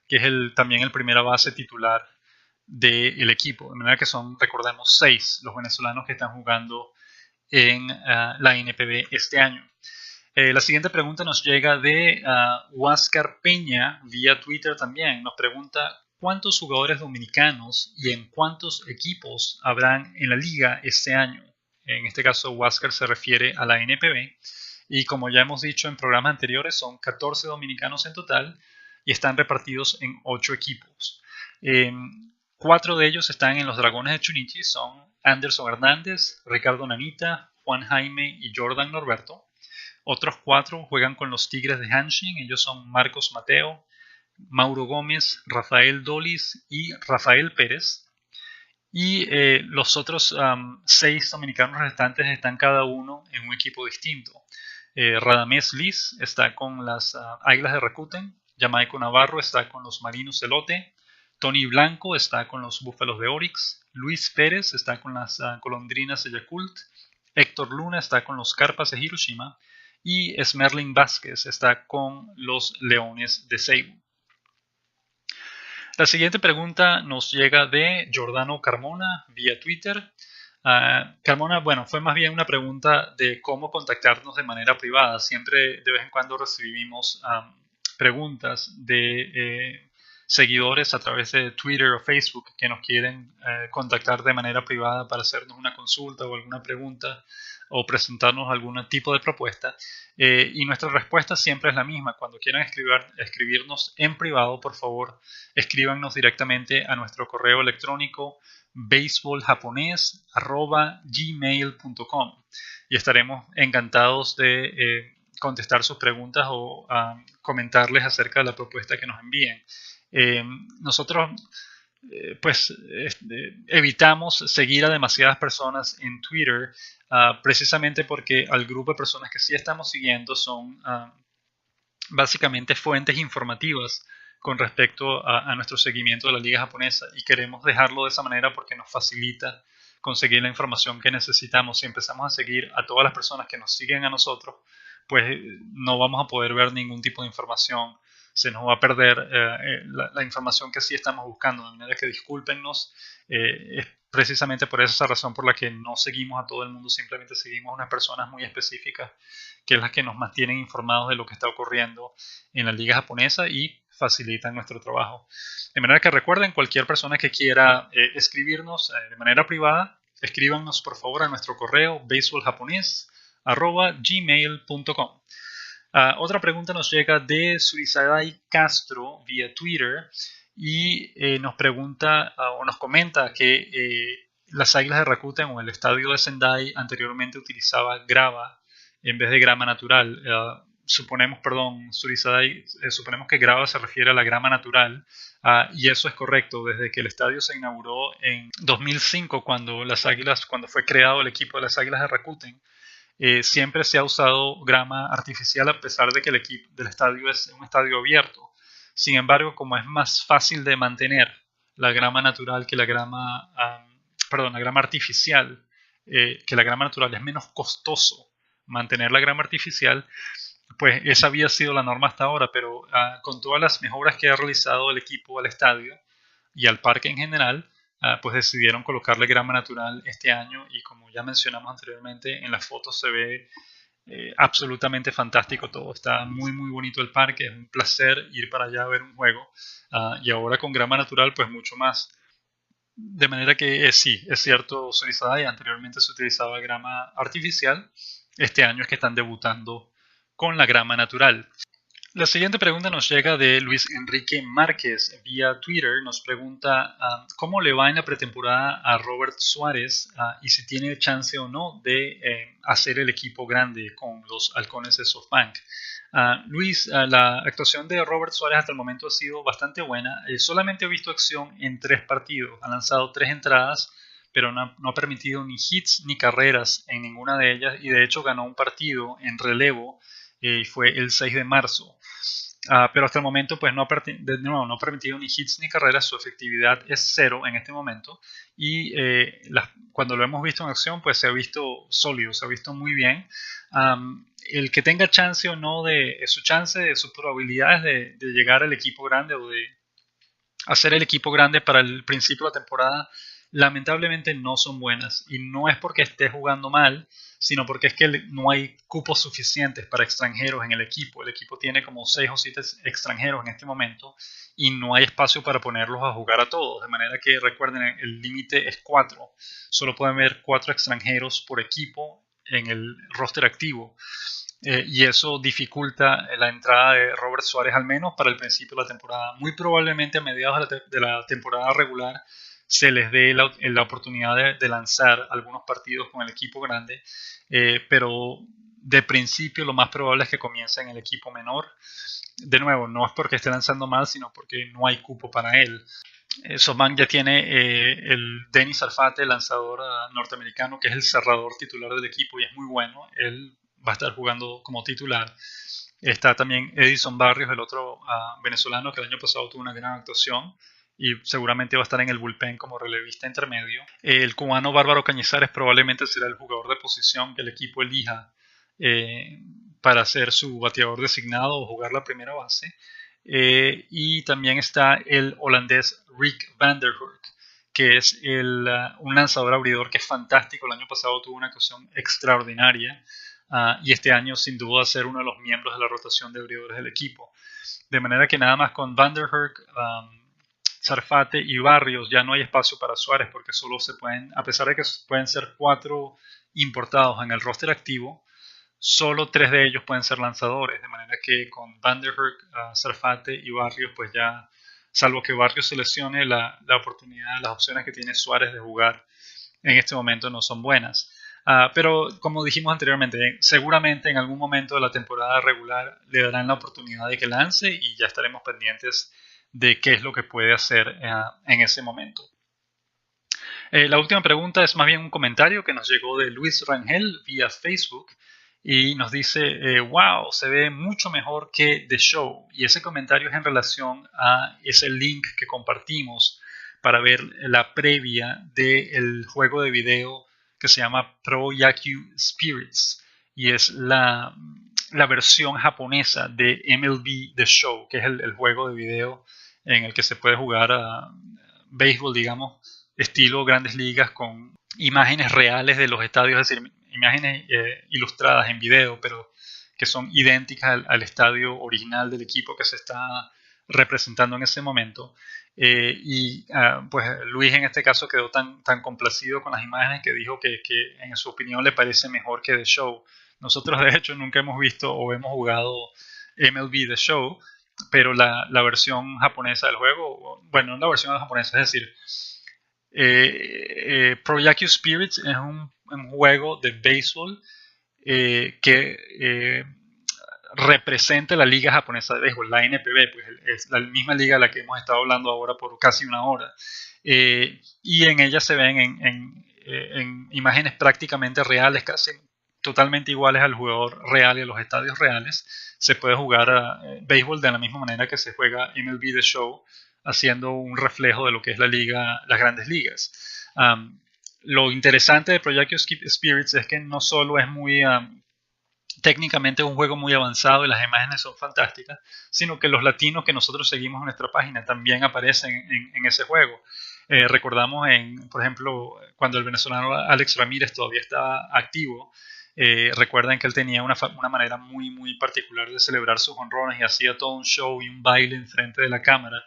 que es también el primera base titular del equipo. De manera que son, recordemos, 6 los venezolanos que están jugando en la NPB este año. La siguiente pregunta nos llega de Huáscar Peña vía Twitter también. Nos pregunta ¿cuántos jugadores dominicanos y en cuántos equipos habrán en la liga este año? En este caso, Huáscar se refiere a la NPB. Y como ya hemos dicho en programas anteriores, son 14 dominicanos en total y están repartidos en 8 equipos. 4 de ellos están en los Dragones de Chunichi, son Anderson Hernández, Ricardo Nanita, Juan Jaime y Jordan Norberto. Otros 4 juegan con los Tigres de Hanshin, ellos son Marcos Mateo, Mauro Gómez, Rafael Dolis y Rafael Pérez. Y los otros 6 dominicanos restantes están cada uno en un equipo distinto. Radamés Liz está con las Águilas de Rakuten, Jamaico Navarro está con los Marinos de Lote, Tony Blanco está con los Búfalos de Orix, Luis Pérez está con las Golondrinas de Yakult, Héctor Luna está con los Carpas de Hiroshima y Smerling Vázquez está con los Leones de Seibu. La siguiente pregunta nos llega de Giordano Carmona vía Twitter. Carmona, bueno, fue más bien una pregunta de cómo contactarnos de manera privada. Siempre de vez en cuando recibimos preguntas de seguidores a través de Twitter o Facebook que nos quieren contactar de manera privada para hacernos una consulta o alguna pregunta o presentarnos algún tipo de propuesta. Y nuestra respuesta siempre es la misma. Cuando quieran escribirnos en privado, por favor, escríbanos directamente a nuestro correo electrónico baseballjaponés@gmail.com y estaremos encantados de contestar sus preguntas o comentarles acerca de la propuesta que nos envíen. Nosotros pues evitamos seguir a demasiadas personas en Twitter precisamente porque al grupo de personas que sí estamos siguiendo son básicamente fuentes informativas con respecto a nuestro seguimiento de la liga japonesa y queremos dejarlo de esa manera porque nos facilita conseguir la información que necesitamos. Si empezamos a seguir a todas las personas que nos siguen a nosotros, pues no vamos a poder ver ningún tipo de información, se nos va a perder la información que sí estamos buscando, de manera que discúlpenos, es precisamente por esa razón por la que no seguimos a todo el mundo, simplemente seguimos a unas personas muy específicas que es las que nos mantienen informados de lo que está ocurriendo en la liga japonesa y facilitan nuestro trabajo. De manera que recuerden, cualquier persona que quiera escribirnos de manera privada, escríbanos por favor a nuestro correo baseballjaponés@gmail.com. Otra pregunta nos llega de Suisadai Castro vía Twitter y nos pregunta o nos comenta que las Águilas de Rakuten o el estadio de Sendai anteriormente utilizaba grava en vez de grama natural. Suponemos que grava se refiere a la grama natural y eso es correcto. Desde que el estadio se inauguró en 2005, cuando fue creado el equipo de las Águilas de Rakuten, siempre se ha usado grama artificial a pesar de que el equipo del estadio es un estadio abierto. Sin embargo, como es más fácil de mantener la grama natural que la grama artificial, que la grama natural es menos costoso mantener la grama artificial, pues esa había sido la norma hasta ahora, pero con todas las mejoras que ha realizado el equipo al estadio y al parque en general, pues decidieron colocarle grama natural este año y como ya mencionamos anteriormente, en las fotos se ve absolutamente fantástico todo, está muy muy bonito el parque, es un placer ir para allá a ver un juego y ahora con grama natural pues mucho más. De manera que sí, es cierto, Suisadai, anteriormente se utilizaba grama artificial, este año es que están debutando con la grama natural. La siguiente pregunta nos llega de Luis Enrique Márquez vía Twitter. Nos pregunta cómo le va en la pretemporada a Robert Suárez y si tiene chance o no de hacer el equipo grande con los halcones de SoftBank. Luis, la actuación de Robert Suárez hasta el momento ha sido bastante buena. Solamente he visto acción en 3 partidos. Ha lanzado 3 entradas, pero no ha permitido ni hits ni carreras en ninguna de ellas y de hecho ganó un partido en relevo y fue el 6 de marzo. Pero hasta el momento pues no ha permitido ni hits ni carreras, su efectividad es 0 en este momento y cuando lo hemos visto en acción pues se ha visto sólido, se ha visto muy bien. El que tenga chance o no de sus probabilidades de llegar al equipo grande o de hacer el equipo grande para el principio de la temporada lamentablemente no son buenas y no es porque esté jugando mal, sino porque es que no hay cupos suficientes para extranjeros en el equipo. El equipo tiene como 6 o 7 extranjeros en este momento y no hay espacio para ponerlos a jugar a todos, de manera que recuerden, el límite es 4, solo pueden haber 4 extranjeros por equipo en el roster activo. Y eso dificulta la entrada de Robert Suárez al menos para el principio de la temporada. Muy probablemente a mediados de la temporada regular se les dé la oportunidad de lanzar algunos partidos con el equipo grande, pero de principio lo más probable es que comience en el equipo menor. De nuevo, no es porque esté lanzando mal, sino porque no hay cupo para él. SoftBank ya tiene el Denis Alfate, lanzador norteamericano, que es el cerrador titular del equipo y es muy bueno. Él va a estar jugando como titular. Está también Edison Barrios, el otro venezolano que el año pasado tuvo una gran actuación y seguramente va a estar en el bullpen como relevista intermedio. El cubano Bárbaro Cañizares probablemente será el jugador de posición que el equipo elija para ser su bateador designado o jugar la primera base. y también está el holandés Rick van der Hurk, que es un lanzador abridor que es fantástico. El año pasado tuvo una actuación extraordinaria y este año sin duda va a ser uno de los miembros de la rotación de abridores del equipo. De manera que nada más con van der Hurk, Sarfate y Barrios ya no hay espacio para Suárez, porque solo se pueden, a pesar de que pueden ser 4 importados en el roster activo, solo 3 de ellos pueden ser lanzadores, de manera que con van der Hurk, Sarfate y Barrios, pues ya, salvo que Barrios se lesione, la oportunidad, las opciones que tiene Suárez de jugar en este momento no son buenas. Pero como dijimos anteriormente, seguramente en algún momento de la temporada regular le darán la oportunidad de que lance y ya estaremos pendientes de qué es lo que puede hacer en ese momento. La última pregunta es más bien un comentario que nos llegó de Luis Rangel vía Facebook y nos dice, wow, se ve mucho mejor que The Show. Y ese comentario es en relación a ese link que compartimos para ver la previa del juego de video que se llama Pro Yaku Spirits y es la versión japonesa de MLB The Show, que es el juego de video en el que se puede jugar a béisbol, digamos, estilo Grandes Ligas, con imágenes reales de los estadios, es decir, imágenes ilustradas en video, pero que son idénticas al estadio original del equipo que se está representando en ese momento. Pues Luis en este caso quedó tan complacido con las imágenes que dijo que en su opinión le parece mejor que The Show. Nosotros de hecho nunca hemos visto o hemos jugado MLB The Show, pero la versión japonesa del juego, bueno, la versión japonesa, es decir, Pro Yaku Spirits es un juego de béisbol que representa la liga japonesa de béisbol, la NPB, pues es la misma liga de la que hemos estado hablando ahora por casi una hora. Y en ella se ven en imágenes prácticamente reales, casi totalmente iguales al jugador real y a los estadios reales. Se puede jugar béisbol de la misma manera que se juega MLB The Show, haciendo un reflejo de lo que es la liga, las grandes ligas. Lo interesante de Pro Yaku Spirits es que no solo es muy técnicamente un juego muy avanzado y las imágenes son fantásticas, sino que los latinos que nosotros seguimos en nuestra página también aparecen en ese juego. Recordamos, por ejemplo, cuando el venezolano Alex Ramírez todavía estaba activo, recuerden que él tenía una manera muy particular de celebrar sus jonrones y hacía todo un show y un baile enfrente de la cámara.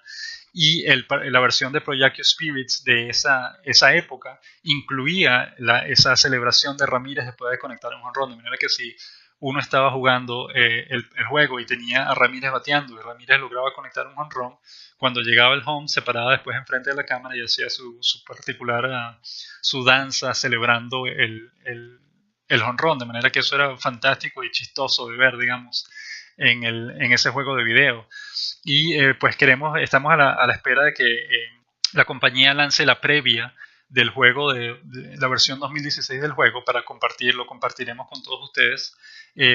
Y la versión de Pro Yaku Spirits de esa época incluía esa celebración de Ramírez después de conectar un jonrón, de manera que si uno estaba jugando el juego y tenía a Ramírez bateando y Ramírez lograba conectar un jonrón, cuando llegaba el home se paraba después enfrente de la cámara y hacía su particular su danza celebrando el jonrón, de manera que eso era fantástico y chistoso de ver, digamos, en ese juego de video. Y pues estamos a la espera de que la compañía lance la previa del juego, de la versión 2016 del juego, para compartirlo. Compartiremos con todos ustedes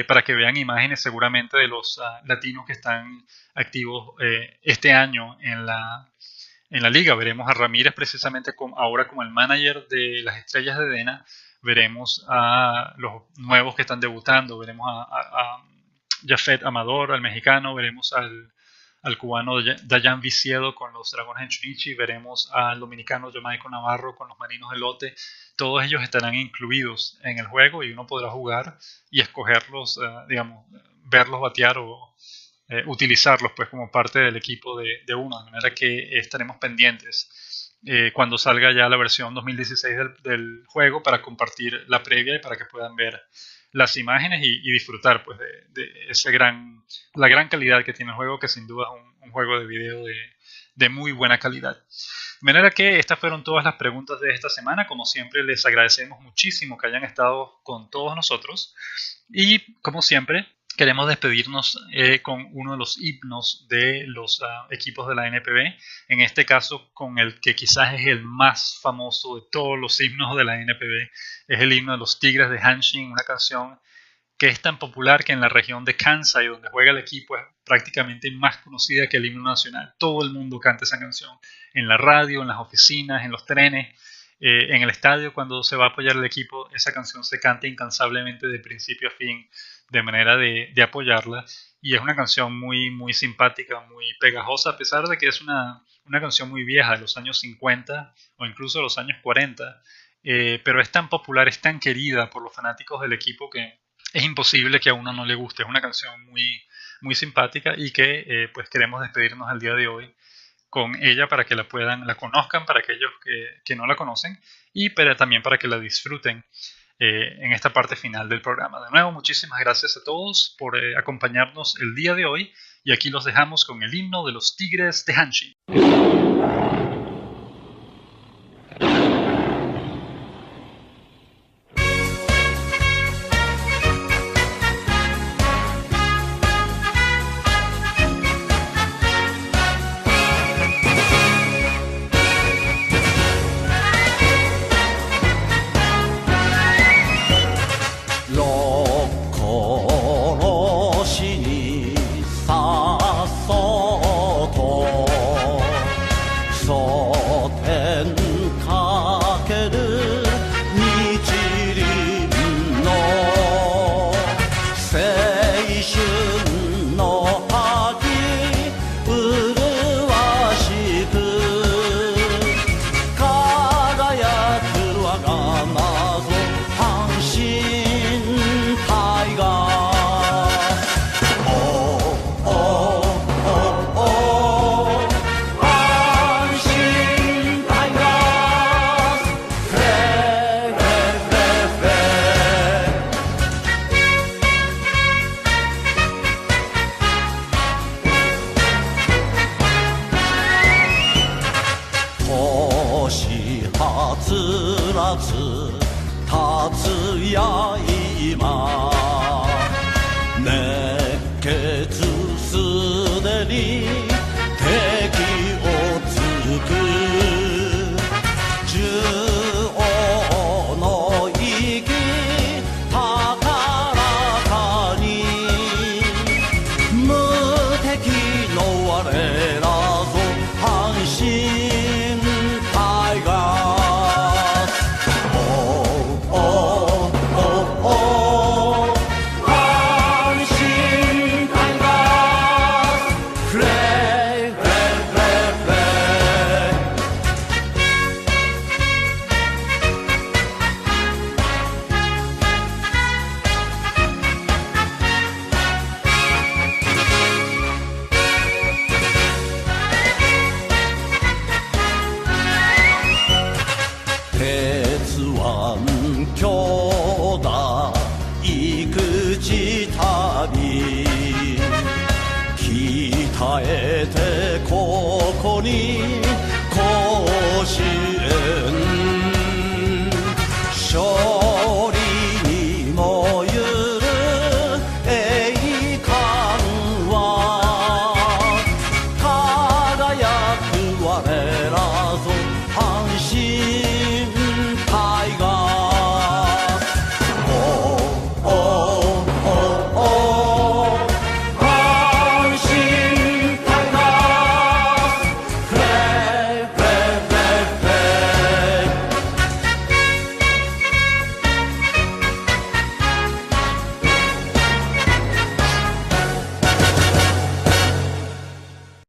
para que vean imágenes seguramente de los latinos que están activos este año en la liga. Veremos a Ramírez precisamente ahora como el manager de las Estrellas de DeNA. Veremos a los nuevos que están debutando. Veremos a Jafet Amador, al mexicano. Veremos al cubano Dayan Viciedo con los Dragones de Chunichi, veremos al dominicano Jamaico Navarro con los Marinos de Lote. Todos ellos estarán incluidos en el juego y uno podrá jugar y escogerlos, digamos, verlos batear o utilizarlos pues como parte del equipo de uno, de manera que estaremos pendientes cuando salga ya la versión 2016 del juego para compartir la previa y para que puedan ver las imágenes y disfrutar pues de la gran calidad que tiene el juego, que sin duda es un juego de video de muy buena calidad. De manera que estas fueron todas las preguntas de esta semana. Como siempre, les agradecemos muchísimo que hayan estado con todos nosotros y como siempre queremos despedirnos con uno de los himnos de los equipos de la NPB, en este caso con el que quizás es el más famoso de todos los himnos de la NPB. Es el himno de los Tigres de Hanshin, una canción que es tan popular que en la región de Kansai, donde juega el equipo, es prácticamente más conocida que el himno nacional. Todo el mundo canta esa canción, en la radio, en las oficinas, en los trenes. En el estadio, cuando se va a apoyar el equipo, esa canción se canta incansablemente de principio a fin, de manera de apoyarla. Y es una canción muy, muy simpática, muy pegajosa, a pesar de que es una canción muy vieja, de los años 50 o incluso de los años 40. Pero es tan popular, es tan querida por los fanáticos del equipo que es imposible que a uno no le guste. Es una canción muy, muy simpática y que pues queremos despedirnos al día de hoy con ella para que la conozcan para aquellos que no la conocen y también para que la disfruten en esta parte final del programa. De nuevo, muchísimas gracias a todos por acompañarnos el día de hoy y aquí los dejamos con el himno de los Tigres de Hanshin. つらつ立つや今